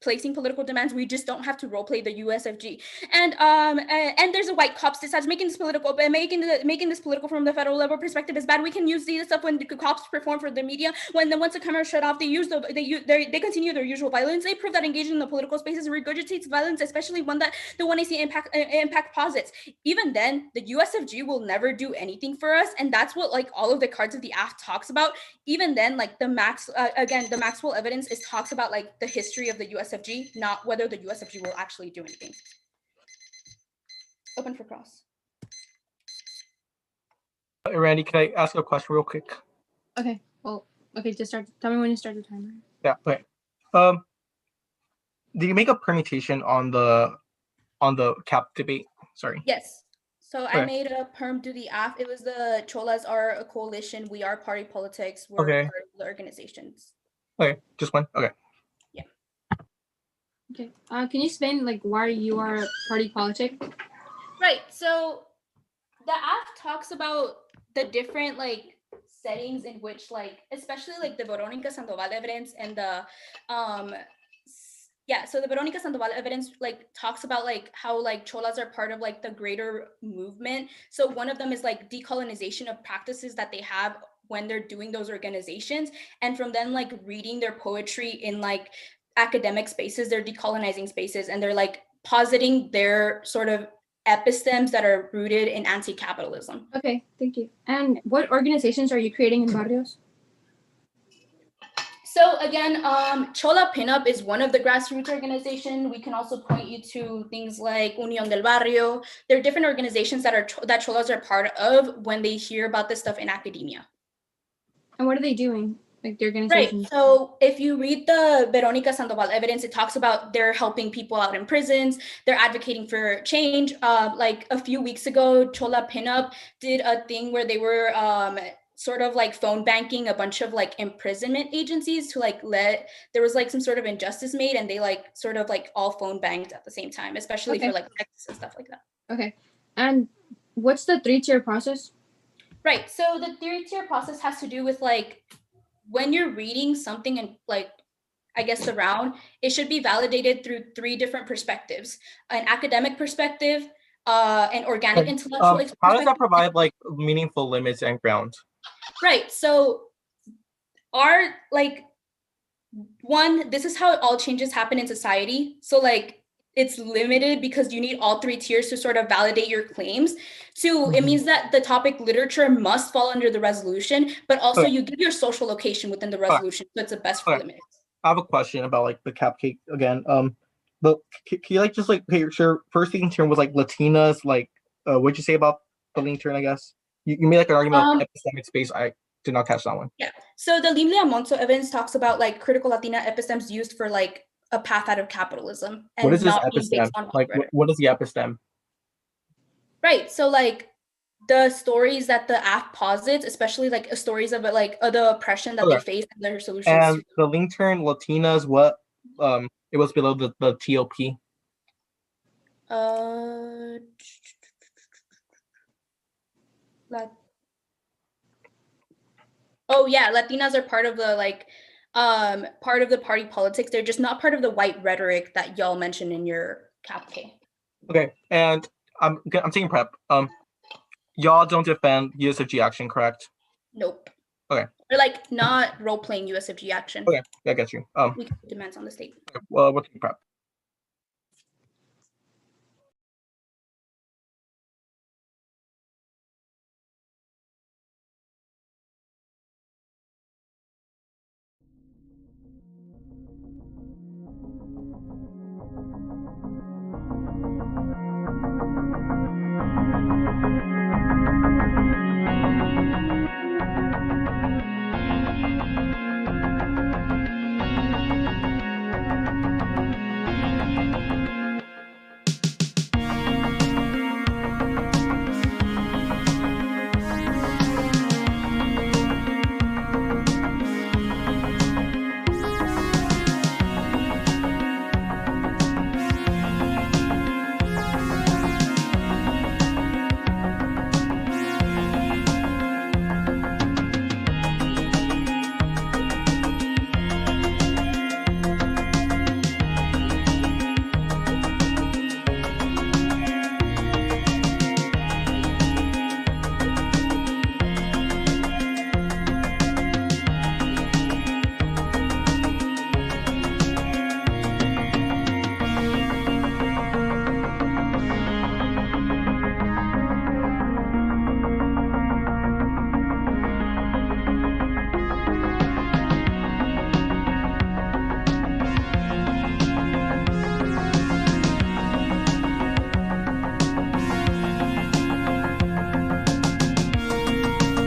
Speaker 3: placing political demands. We just don't have to role play the USFG. And there's a white cops decides making this political, but making this political from the federal level perspective is bad. We can use these stuff when the cops perform for the media. Once the cameras shut off, they continue their usual violence. They prove that engaging in the political spaces regurgitates violence, especially one I see impact posits. Even then, the USFG will never do anything for us, and that's what like all of the cards of the act talks about. Even then, like the Maxwell evidence talks about like the history of the USFG, not whether the USFG will actually do anything. Open for cross.
Speaker 2: Randy, can I ask a question real quick?
Speaker 4: Okay. Well, okay. Just start. Tell me when you start the timer.
Speaker 2: Yeah. Okay. Do you make a permutation on the cap debate? Sorry.
Speaker 3: Yes. So
Speaker 2: okay.
Speaker 3: I made a perm to the app. It was the Cholas are a coalition. We are party politics. We're
Speaker 2: okay.
Speaker 3: part of the organizations.
Speaker 2: Okay. Just one. Okay.
Speaker 3: Yeah.
Speaker 4: Okay. Can you explain like why you are party politic?
Speaker 3: Right. So the app talks about the different like settings in which like, especially like the Veronica Sandoval evidence and the so the Veronica Sandoval evidence like talks about like how like cholas are part of like the greater movement. So one of them is like decolonization of practices that they have when they're doing those organizations, and from then like reading their poetry in like academic spaces, they're decolonizing spaces, and they're like positing their sort of epistemes that are rooted in anti-capitalism.
Speaker 4: Okay, thank you. And what organizations are you creating in barrios?
Speaker 3: So again, Chola Pinup is one of the grassroots organizations. We can also point you to things like Unión del Barrio. There are different organizations that Cholas are part of when they hear about this stuff in academia.
Speaker 4: And what are they doing? Like the organizations?
Speaker 3: Right. So if you read the Veronica Sandoval evidence, it talks about they're helping people out in prisons. They're advocating for change. Like a few weeks ago, Chola Pinup did a thing where they were sort of like phone banking a bunch of like imprisonment agencies to like there was like some sort of injustice made, and they like sort of like all phone banked at the same time, especially for like Texas and stuff like that.
Speaker 4: Okay. And what's the 3-tier process?
Speaker 3: Right. So the 3-tier process has to do with like when you're reading something and like, I guess the round, it should be validated through 3 different perspectives: an academic perspective, an organic intellectual perspective.
Speaker 2: How does that provide like meaningful limits and ground?
Speaker 3: Right. So our like this is how all changes happen in society. So like it's limited because you need all 3 tiers to sort of validate your claims. 2, it means that the topic literature must fall under the resolution, but also you give your social location within the resolution. So it's the best for limits.
Speaker 2: I have a question about like the cupcake again. But can you like just like your first thing term was like Latinas, like what'd you say about the link turn, I guess? You made like an argument of epistemic space. I did not catch that one. Yeah.
Speaker 3: So the Limlia Monzo evidence talks about like critical Latina epistemes used for like a path out of capitalism. And
Speaker 2: what is this episteme? Like what is the episteme?
Speaker 3: Right. So like the stories that the app posits, especially like stories of like the oppression that they face and their solutions.
Speaker 2: And the link turn Latinas, what it was below the TOP.
Speaker 3: Oh yeah, Latinas are part of the like part of the party politics. They're just not part of the white rhetoric that y'all mentioned in your capital.
Speaker 2: Okay, and I'm taking prep. y'all don't defend USFG action, correct?
Speaker 3: Nope.
Speaker 2: Okay.
Speaker 3: Or like not role playing USFG action.
Speaker 2: Okay, yeah, I get you.
Speaker 3: We can put demands on the state.
Speaker 2: Well, what's the prep?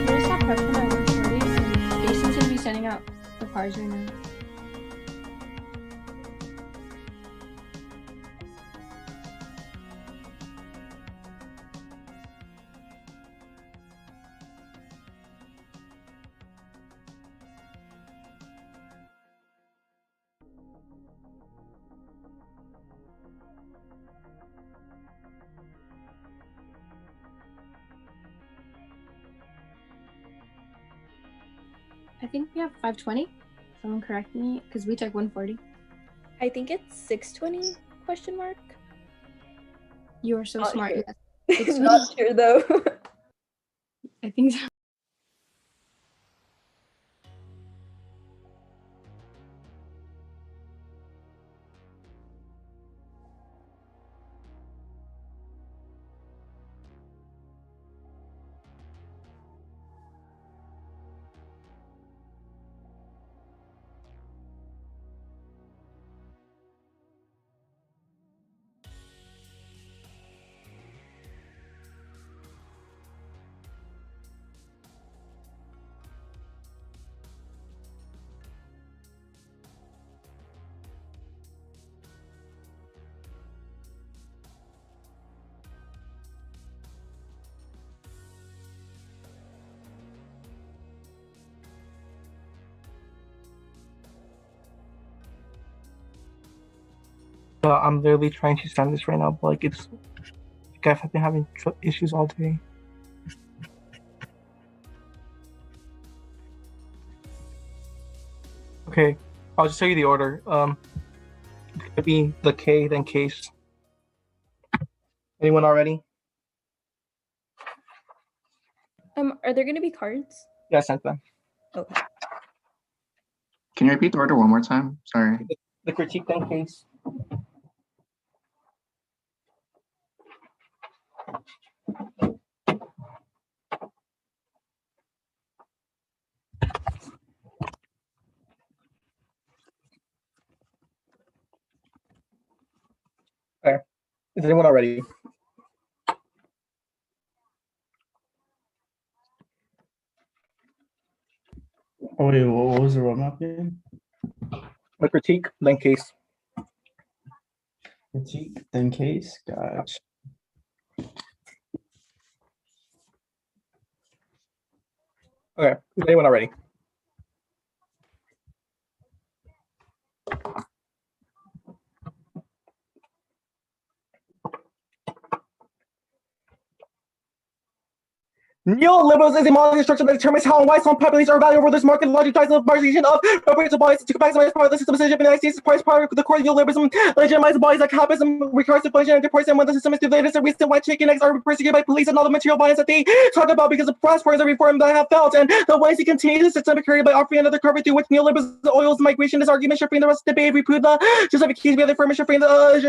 Speaker 4: Where's that pressure at 140? And Jason's gonna be sending out the cards right now. I think we have 520. Someone correct me, because we took 140.
Speaker 1: I think it's 620 question mark.
Speaker 4: You are so
Speaker 1: Not
Speaker 4: smart.
Speaker 1: sure.
Speaker 4: Yes.
Speaker 1: It's not sure though.
Speaker 4: I think so.
Speaker 2: I'm literally trying to send this right now, but like it's like I've been having issues all day. Okay, I'll just tell you the order. It's gonna be the K, then case. Anyone already?
Speaker 1: Are there gonna be cards?
Speaker 2: Yeah, I sent them.
Speaker 1: Okay.
Speaker 6: Can you repeat the order one more time? Sorry.
Speaker 2: The critique, then case. Okay. Is anyone already?
Speaker 7: Oh, wait, what was the roadmap again?
Speaker 2: The critique, then case.
Speaker 7: Critique, then case. Gotcha.
Speaker 2: Okay. Is anyone already? Neoliberalism is a model structure that determines how and why some populations are valued over this market logic drives the marginalization of operational bodies to maximize part of the system decision in the United States. Part of the core neoliberalism legitimizes bodies like capitalism, requires inflation and deportation when the system is divided. The reason why chicken eggs are persecuted by police and all the material violence that they talk about because of prosperous reform that I have felt, and the ways he continues the systemic career by offering another cover through which neoliberalism oils migration. This argument should frame the rest of the debate. We prove the justification of the affirmation should frame the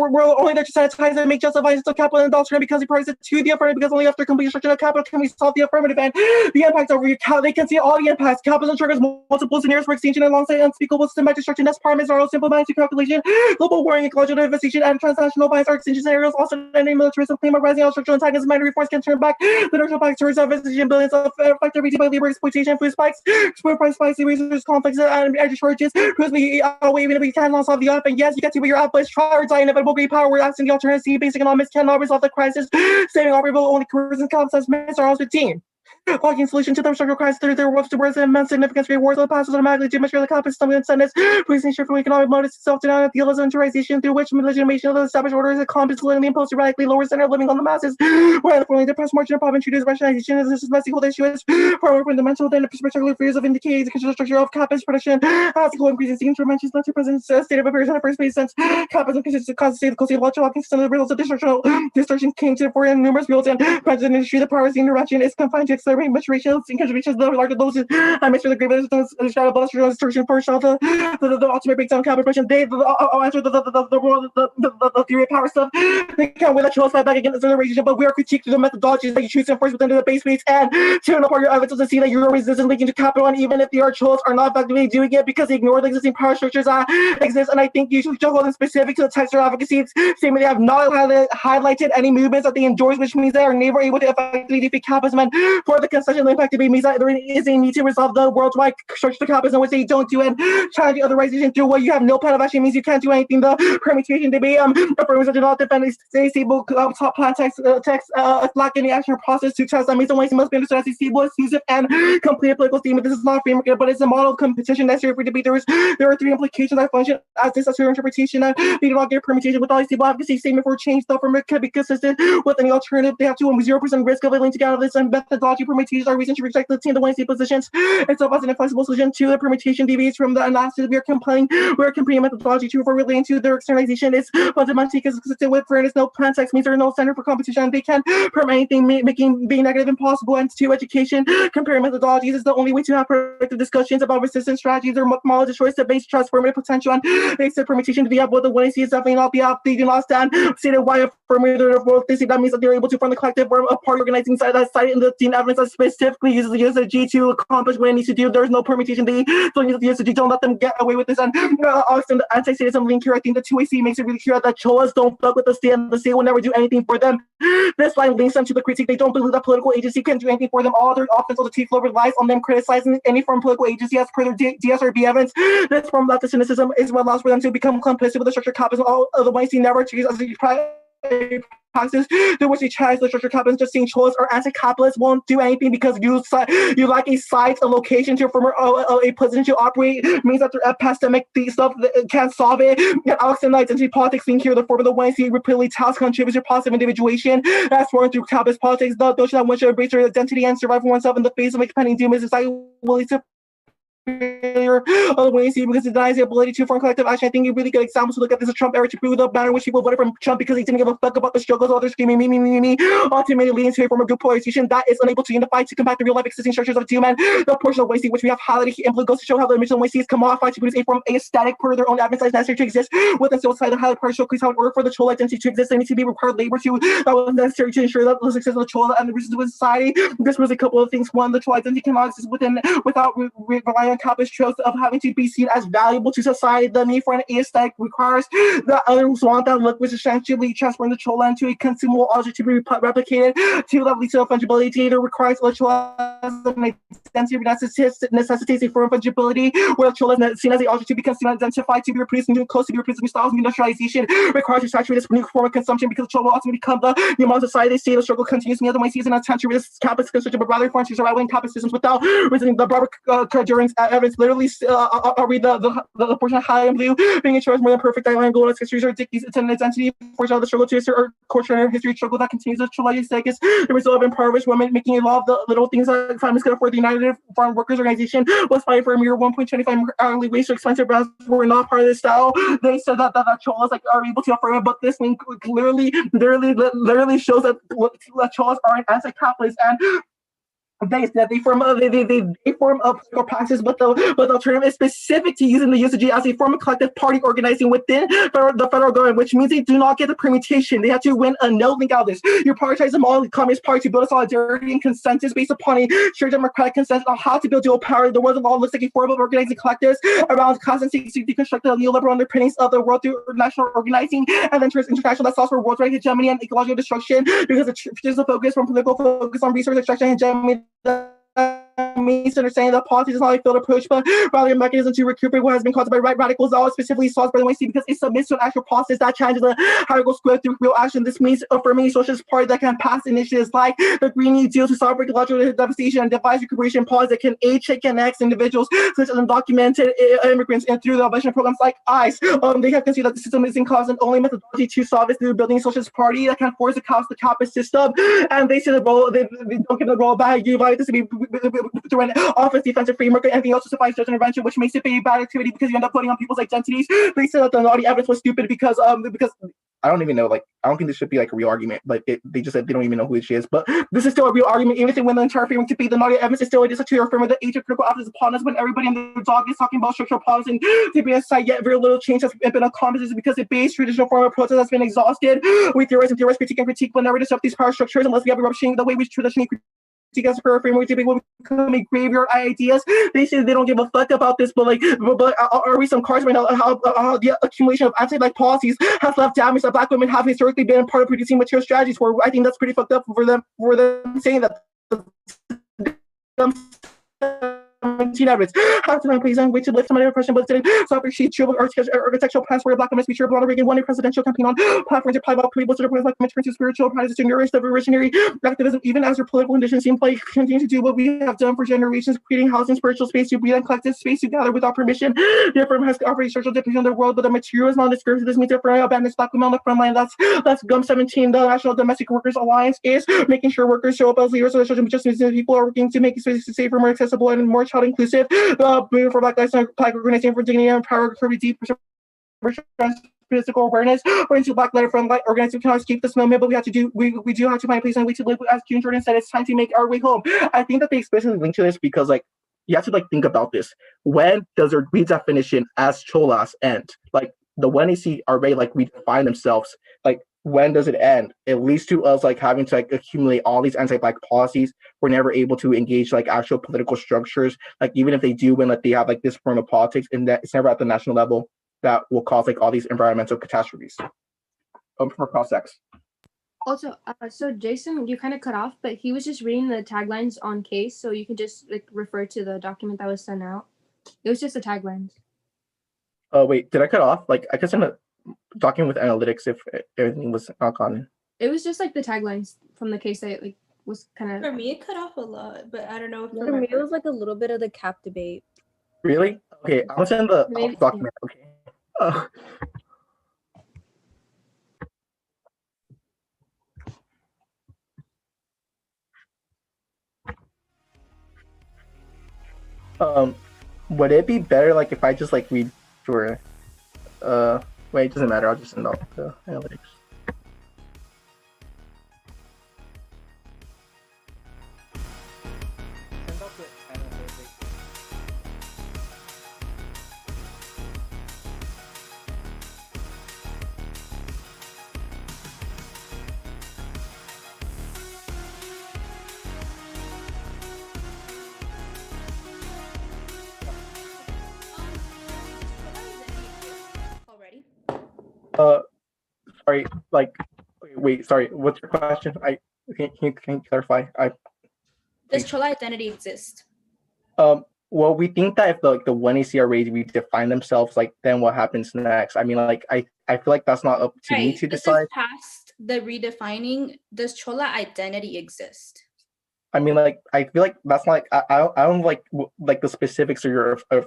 Speaker 2: we're only there to sanitize and make justifications of capital and adultery because he prices to the affirmative because only after complete destruction of capital can we solve the affirmative and the impacts over they can see all the impacts. Capitalism triggers multiple scenarios for extinction alongside unspeakable systematic destruction. That's part of our simple mindset calculation. Global warming, ecological devastation, and transnational bias are extinction scenarios. Also, any militarism claim of rising structural antagonism, minor reforms can turn back the national back towards devastation, billions of factor by labor exploitation, food spikes, food price spikes, resources conflicts, and energy shortages. Proves we even if we cannot solve the up. And yes, you get to where you're at, but it's try or die. Inevitable great power. We're asking the alternative. Basic economics cannot resolve the crisis. Saving operable only coercion counts as Mr. House 15. Blocking solution to the structural crisis through their works towards immense significance rewards the passes automatically demonstrate the competence of incentives, producing shift from economic motives to self-denial, idealism, interiorization through which legitimation of the established order is accomplished, literally imposed to radically lower standard of living on the masses. Where the depressed margin of profit introduced rationalization is this messy whole issue is far more fundamental than the particular fears of indicating the control structure of capitalist production. As the increasing interventions not to present state of affairs in the first place since capitalism consists of constant state of logical consistent of the results of distortion came to the fore in numerous fields and present industry the powers of the intervention is confined to accelerate maturation and contributions the larger those I make sure the greatest shadow of the distortion first of the ultimate breakdown of capital production. They answer the theory of power stuff. They can't win that choice fight back against the relationship, but we are critiqued through the methodologies that you choose to enforce within the base rates and to apart your evidence to see that you're resistant linking to capital, and even if the archos are not effectively doing it because they ignore the existing power structures that exist. And I think you should juggle them specific to the text or advocacy statement. They have not highlighted any movements that they endorse, which means they are never able to effectively defeat capitalism. And for the concession impact to be means that there is a need to resolve the worldwide structure of capitalism, which they don't do, and challenging otherization through what you have no plan of action means you can't do anything. The permutation debate affirms that do not defend a stable top plan text lack any action or process to test that means the way must be understood as a stable, exclusive, and complete political statement. This is not a framework, but it's a model of competition necessary for debate. There are three implications that function as necessary interpretation. They do not get permutation with all a stable advocacy statement for change. The framework could be consistent with any alternative. They have to 0% risk of linked together this and methodology permutations are reason to reject the team the one state positions itself as an inflexible solution to the permutation deviates from the analysis we are comparing methodology to for relating to their externalization is fundamentally consistent with fairness. No plan text means there is no center for competition. They can permit anything, making being negative impossible. And to education, comparing methodologies is the only way to have productive discussions about resistance strategies or methodology choice to base transformative potential and base permutation to be able the one is definitely not the app. They do not stand stated why affirming their work. They say that means that they're able to form the collective or a party organizing side that side in the team evidence that specifically uses the USG to accomplish what it needs to do. There's no permutation. They don't use the USG. Don't let them get away with this. And Austin, the anti-statism link here, I think the 2AC makes it really clear that cholas don't fuck with the state and the state will never do anything for them. This line links them to the critique. They don't believe that political agency can do anything for them. All their offense or the T flow relies on them criticizing any form of political agency as per their DSRB evidence. This form of cynicism is what allows for them to become complicit with the structure capitalism. All of the ones he never treats as a practice through which they challenge the structure capitalism. Just saying choice or anti-capitalist won't do anything because you lack a site, a location to form a position to operate means that they're epistemic stuff that can't solve it. And Alex and identity politics being here the form of the ones he repeatedly task contributes to positive individuation that's formed through capitalist politics. The notion that one should embrace their identity and survive for oneself in the face of impending doom is society willing to failure of the way because it denies the ability to form collective action. I think a really good example to look at this is Trump era to prove the manner in which people voted for Trump because he didn't give a fuck about the struggles of others screaming me, ultimately leading to a form of group polarization that is unable to unify to combat the real life existing structures of human. The portion of wasting which we have highlighted implement goes to show how the original wasting is commodified to produce a form of aesthetic per their own advertised necessary to exist within civil society. The highlight part showcase how in order for the Chola identity to exist, there needs to be required labor that was necessary to ensure that the success of the Chola and the resistance of society. This was a couple of things. One, the Chola identity cannot exist without relying on capitalist tropes of having to be seen as valuable to society. The need for an aesthetic requires that others want that look, which essentially transforms the Chola into a consumable object to be replicated to that least of fungibility. Data requires the Chola as an identity necessitates a form of fungibility, where the Chola is seen as an object to be consumed, identified, to be reproduced, and close to be reproduced. Styles of industrialization requires to saturate this new form of consumption because the Chola will ultimately become the amount of society. They say the struggle continues in the other ways. An attempt to resist capitalist construction, but rather forms to survival in capitalist systems without resisting the broader endurance evidence literally I'll read the portion highlighted in blue. Being ensures more than perfect outline goal as histories or dictates its identity for the struggle to assert our culture history struggle that continues to Chola's second. The result of impoverished women making a law of the little things that families could afford. The United Farm Workers Organization was fighting for a mere 1.25 hourly wage. So expensive brands were not part of this style. They said that Cholas like are able to affirm it, but this link literally shows that Cholas are an anti-capitalist and they form a political practice, but the term is specific to using the USG as a form of collective party organizing within the federal government, which means they do not get the permutation. They have to win a no link out of this. You prioritize them all in the Communist Party to build a solidarity and consensus based upon a shared democratic consensus on how to build dual power. The world of all looks like a form of organizing collectives around cause and seeks to deconstruct the neoliberal underpinnings of the world through national organizing and then towards international that solves for worldwide hegemony and ecological destruction because it shifts the focus from political focus on resource extraction and hegemony. Means understanding that politics is not a failed approach, but rather a mechanism to recuperate what has been caused by right radicals, always specifically sought by the YC because it submits to an actual process that challenges the hierarchical square through real action. This means affirming a socialist party that can pass initiatives like the Green New Deal to solve ecological devastation and devise recuperation policies that can aid, check, and X individuals such as undocumented immigrants and through the abolition programs like ICE. They have considered that the system is in cause and only methodology to solve is through building a socialist party that can force the chaos the capitalist system. And they say the role they don't give the role back. You invite this to be to run office defensive framework or anything else to suffice judge intervention, which makes it a bad activity because you end up putting on people's identities. They said that the naughty evidence was stupid because I don't even know, like, I don't think this should be like a real argument, but they just said they don't even know who she is. But this is still a real argument, even if they win the entire framework to be the naughty evidence is still a disaster to affirm the age of critical office upon us when everybody in the dog is talking about structural problems and to be inside yet very little change has been accomplished because the base traditional form of protest has been exhausted. We theorize, critique, but never disrupt these power structures unless we have eruption the way we traditionally critique for a framework to will become a graveyard ideas. They say they don't give a fuck about this, but are we some cards right now how the accumulation of anti-black policies has left damage that black women have historically been part of producing material strategies for. I think that's pretty fucked up for them saying that evidence. How to please and wait to lift some oppression, but today, so sheet triple architectural plans for a black women's feature, Ronald Reagan won a presidential campaign on platforms to apply about people to black women to spiritual practices to nourish the revolutionary activism, even as their political conditions seem like continue to do what we have done for generations, creating housing, spiritual space to breathe and collective space to gather without permission. The firm has offered a social depiction of the world, but the material is non-descriptive. This means the firm abandons black women on the front line. That's GUM 17. The National Domestic Workers Alliance is making sure workers show up as leaders so that children just people are working to make spaces safer, more accessible, and more child inclusive. Moving for Black Lives Matter, Black Organization for Dignity and Power, for deep physical awareness, or into Black Letter from Black Organization cannot escape this moment, but we do have to find a place and way to live. As June Jordan said, it's time to make our way home. I think that they explicitly link to this because you have to think about this. When does their redefinition as Cholas end? The when they see already redefine themselves, when does it end? It leads to us having to accumulate all these anti-black policies. We're never able to engage actual political structures. Even if they do win, they have this form of politics, and that it's never at the national level that will cause all these environmental catastrophes. For cross-sex.
Speaker 4: Also, so Jason, you kind of cut off, but he was just reading the taglines on case, so you can just refer to the document that was sent out. It was just the taglines.
Speaker 2: Oh wait, did I cut off? I could send a document with analytics if everything was not gone.
Speaker 4: It was just the taglines from the case that was kind of.
Speaker 3: For me, it cut off a lot, but I don't know.
Speaker 1: For me, it was a little bit of the cap debate.
Speaker 2: Really? Okay, I'll send the document. Okay. Would it be better if I just read for wait, it doesn't matter, I'll just send out the analytics. Sorry, wait, sorry, what's your question? Can you clarify?
Speaker 3: Does Chola identity exist?
Speaker 2: Well, we think that if the 1ACR rays redefine themselves, then what happens next? I mean, I feel like that's not up to me to decide.
Speaker 3: Past the redefining, does Chola identity exist?
Speaker 2: I mean, like, I feel like that's not like I don't like the specifics of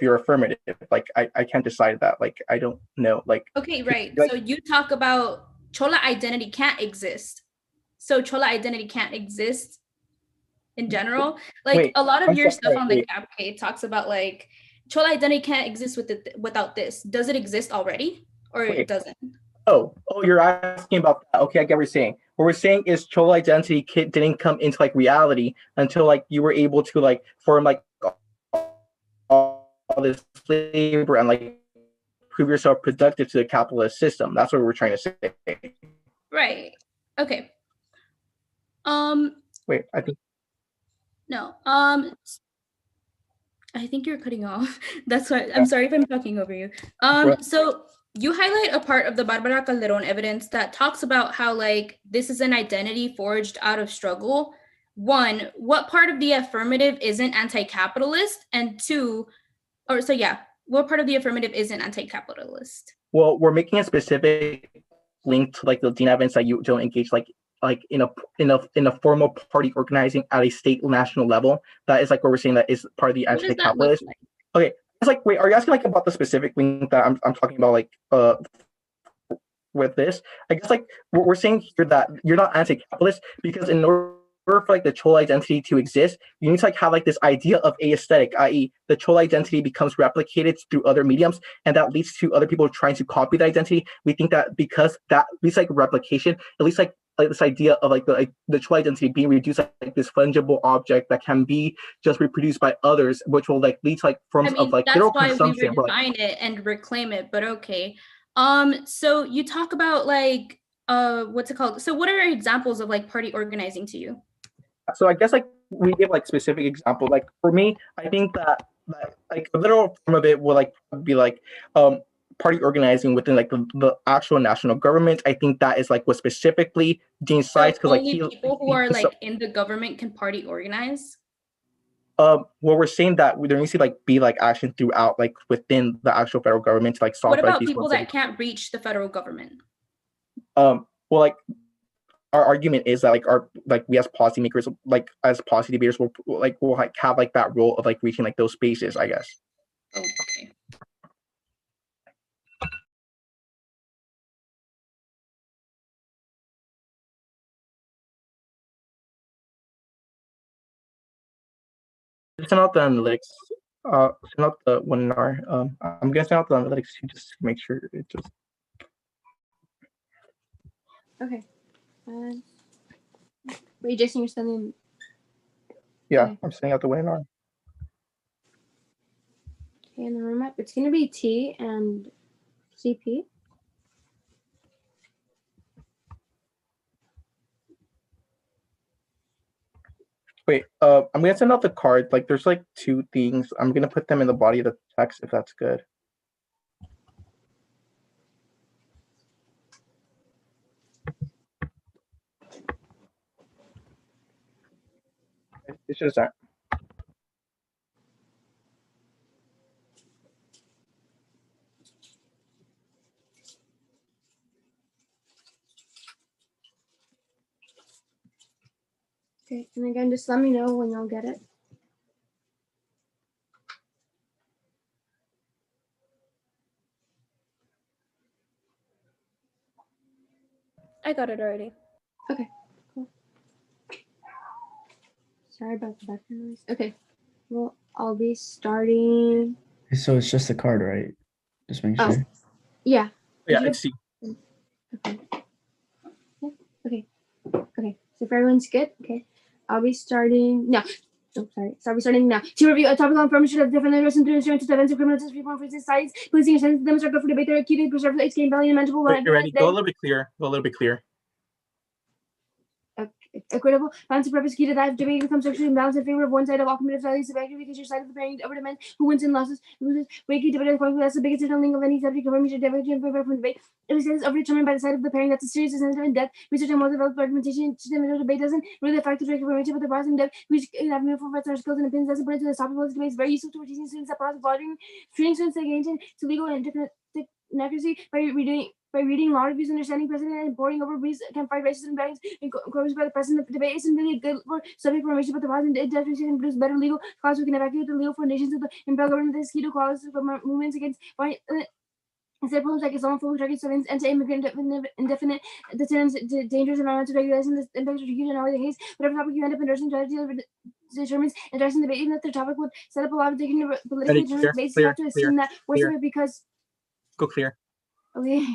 Speaker 2: your affirmative. Like, I can't decide that. Like, I don't know. Like,
Speaker 3: Okay, right.
Speaker 2: like-
Speaker 3: So you talk about Chola identity can't exist. So Chola identity can't exist in general. Like
Speaker 2: Wait,
Speaker 3: a lot of
Speaker 2: I'm
Speaker 3: your
Speaker 2: sorry,
Speaker 3: stuff on the
Speaker 2: wait.
Speaker 3: cap page talks about like Chola identity can't exist without this. Does it exist already, or it
Speaker 2: Wait.
Speaker 3: doesn't?
Speaker 2: Oh, you're asking about that. Okay, I get what you're saying. What we're saying is Chola identity kit didn't come into like reality until like you were able to like form like all this labor and like prove yourself productive to the capitalist system. That's what we're trying to say.
Speaker 3: Right. Okay.
Speaker 2: Wait, I think
Speaker 3: No. I think you're cutting off. That's why I'm sorry if I'm talking over you. So you highlight a part of the Barbara Calderon evidence that talks about how like this is an identity forged out of struggle. One, what part of the affirmative isn't anti-capitalist? And two, what part of the affirmative isn't anti-capitalist?
Speaker 2: well, we're making a specific link to like the Dean evidence that you don't engage like in a formal party organizing at a state national level. That is like what we're saying that is part of the
Speaker 3: What does that look
Speaker 2: anti-capitalist.
Speaker 3: like?
Speaker 2: Okay, it's like wait, are you asking like about the specific link that I'm talking about like with this? I guess like we're saying here that you're not anti-capitalist because in order for like the Chola identity to exist, you need to like have like this idea of aesthetic, i.e. the Chola identity becomes replicated through other mediums, and that leads to other people trying to copy the identity. We think that because that leads like replication, at least like this idea of like the Chola identity being reduced like this fungible object that can be just reproduced by others, which will like lead to like forms of like
Speaker 3: that's
Speaker 2: literal
Speaker 3: why
Speaker 2: consumption.
Speaker 3: we redefine it and reclaim it, but okay. So you talk about like what's it called? So what are examples of like party organizing to you?
Speaker 2: So I guess like we give like specific example. Like for me, I think that like a literal form of it will like be like party organizing within like the actual national government. I think that is like what specifically Dean cites because like
Speaker 3: people who are like in the government can party organize.
Speaker 2: Well, we're saying that there needs to like be like action throughout like within the actual federal government to like solve.
Speaker 3: What about
Speaker 2: like, these
Speaker 3: people that can't reach the federal government?
Speaker 2: Well, like our argument is that like we as policymakers, like as policy debaters, will like have like that role of like reaching like those spaces, I guess.
Speaker 3: Okay.
Speaker 2: Send out the analytics. Send out the webinar. I'm gonna send out the analytics to just make sure it just.
Speaker 4: Okay. Wait, Jason, you're sending.
Speaker 2: Yeah,
Speaker 4: okay.
Speaker 2: I'm sending out the webinar.
Speaker 4: Okay, and the roadmap. It's gonna be T and CP.
Speaker 2: Wait, I'm gonna send out the card. Like, there's like two things. I'm gonna put them in the body of the text if that's good. It's just that.
Speaker 4: Okay, and again, just let me know when y'all get it.
Speaker 1: I got it already.
Speaker 4: Okay, cool. Sorry about the background noise. Okay, well, I'll be starting.
Speaker 7: So it's just a card, right? Just make
Speaker 4: Oh,
Speaker 7: sure.
Speaker 4: yeah.
Speaker 2: Yeah, it's C.
Speaker 4: Okay. Yeah, okay. Okay. So if everyone's good, okay. I'll be starting now. Oh, sorry. So I'll be starting now. To review a topic on information of different areas and instruments to events of criminal justice reform for societies, policing and sentences, demonstrate for debate, therapeutic, preserve the game value, and manageable.
Speaker 2: Wait, you're ready. Go a little bit clearer. Go a little bit clearer.
Speaker 4: Equitable, balance of prosecuted that debate becomes sexually imbalanced in favor of one side of all committed values, subjective because your side of the parent over demand who wins and loses, wakey debate conflict, that's the biggest link of any subject information divergent from debate. If it is overdetermined by the side of the parent, that's a serious incentive in depth. Research and more developed argumentation system debate doesn't really affect the direct information, but the process in depth, which have meaningful facts or skills and opinions that's important to the topic of this debate is very useful to teaching students that process volume, training students to gain to legal and technocracy by by reading law reviews, understanding precedent, and poring over briefs can fight racism and encouraged by the precedent. The debate isn't really a good subject for information, but the policy and definitely can produce better legal cause. We can evacuate the legal foundations of the imperial government, the key to cause movements against instead problems like Islamophobic target surveillance, anti-immigrant indefinite deterrence, dangerous environmental regulations, the impacts of huge and always the case. Whatever topic you end up endorsing, strategy determines addressing the debate, even if the topic would set up a lot of taking politically determined debates. You have to assume that worst of it because
Speaker 2: Go clear.
Speaker 4: okay.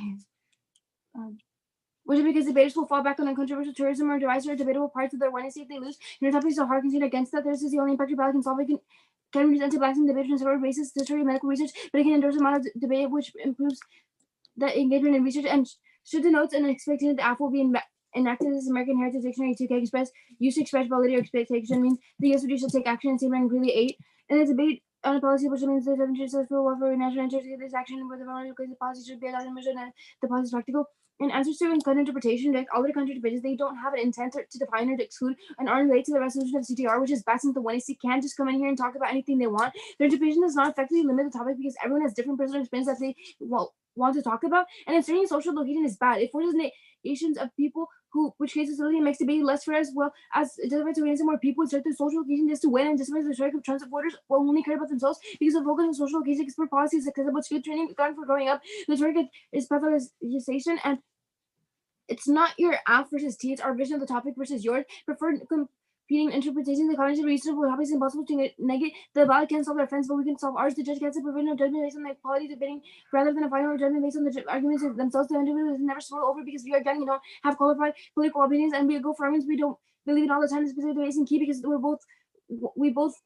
Speaker 4: Which is because debaters will fall back on uncontroversial tourism or divisive or debatable parts of their awareness if they lose. Your topic is so hard considered against that. This is the only impact your ballot can solve. It can reduce anti-blacks in debaters on several bases, history, medical research, but it can endorse a model of debate which improves the engagement in research and should the notes and expecting that the app will be enacted as American Heritage Dictionary 2K Express use to express validity or expectation means the USD should take action and same rank really 8. And the debate on a policy which means the 7 for welfare national interest this action where the policy should be allowed to measure and the policy is practical. In answers to gun interpretation, like all the country debates, they don't have an intent to define or to exclude and aren't related to the resolution of CTR, which is bad since the 1AC can't just come in here and talk about anything they want. Their interpretation does not effectively limit the topic because everyone has different personal experience that they want to talk about, and inserting social location is bad. It forces nations of people which creates facility and makes debate less fair as well as it doesn't to raise more people insert their social location just to win and justifies the strike of transit borders will only care about themselves because of focus on social location expert policy is accessible to training gone for growing up. The target is pathologization and it's not your app versus T, it's our vision of the topic versus yours. Preferred competing interpretations, the cognitive reasonable topics is impossible to negate. The ballot can solve their offense, but we can solve ours. The judge gets a provisional judgment based on the quality debating rather than a final judgment based on the arguments themselves. The individual is never swirl over because we are young, have qualified political opinions, and we go for arguments we don't believe in all the time. The specific debate isn't key because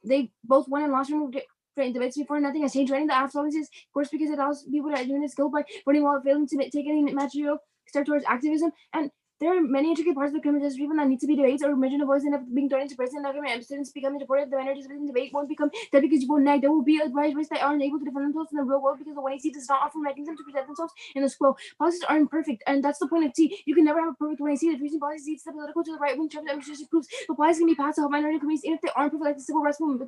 Speaker 4: they both won and lost from debates before. Nothing has changed. Writing the app policies, of course, because it allows people to doing this skill by voting while failing to take any material step towards activism. And there are many intricate parts of the criminal justice treatment that need to be debated or marginal voice end up being thrown into prison. Government students becoming deported. The minorities within the debate won't become dead because you won't nag. There will be a wide risk that aren't able to defend themselves in the real world because the YC does not offer mechanism to protect themselves in the school. Policies aren't perfect, and that's the point of T. You can never have a perfect YC. The recent policies leads the political to the right wing, Trump demonstration proves, but policies can be passed to help minority communities even if they aren't perfect, like the civil rights movement.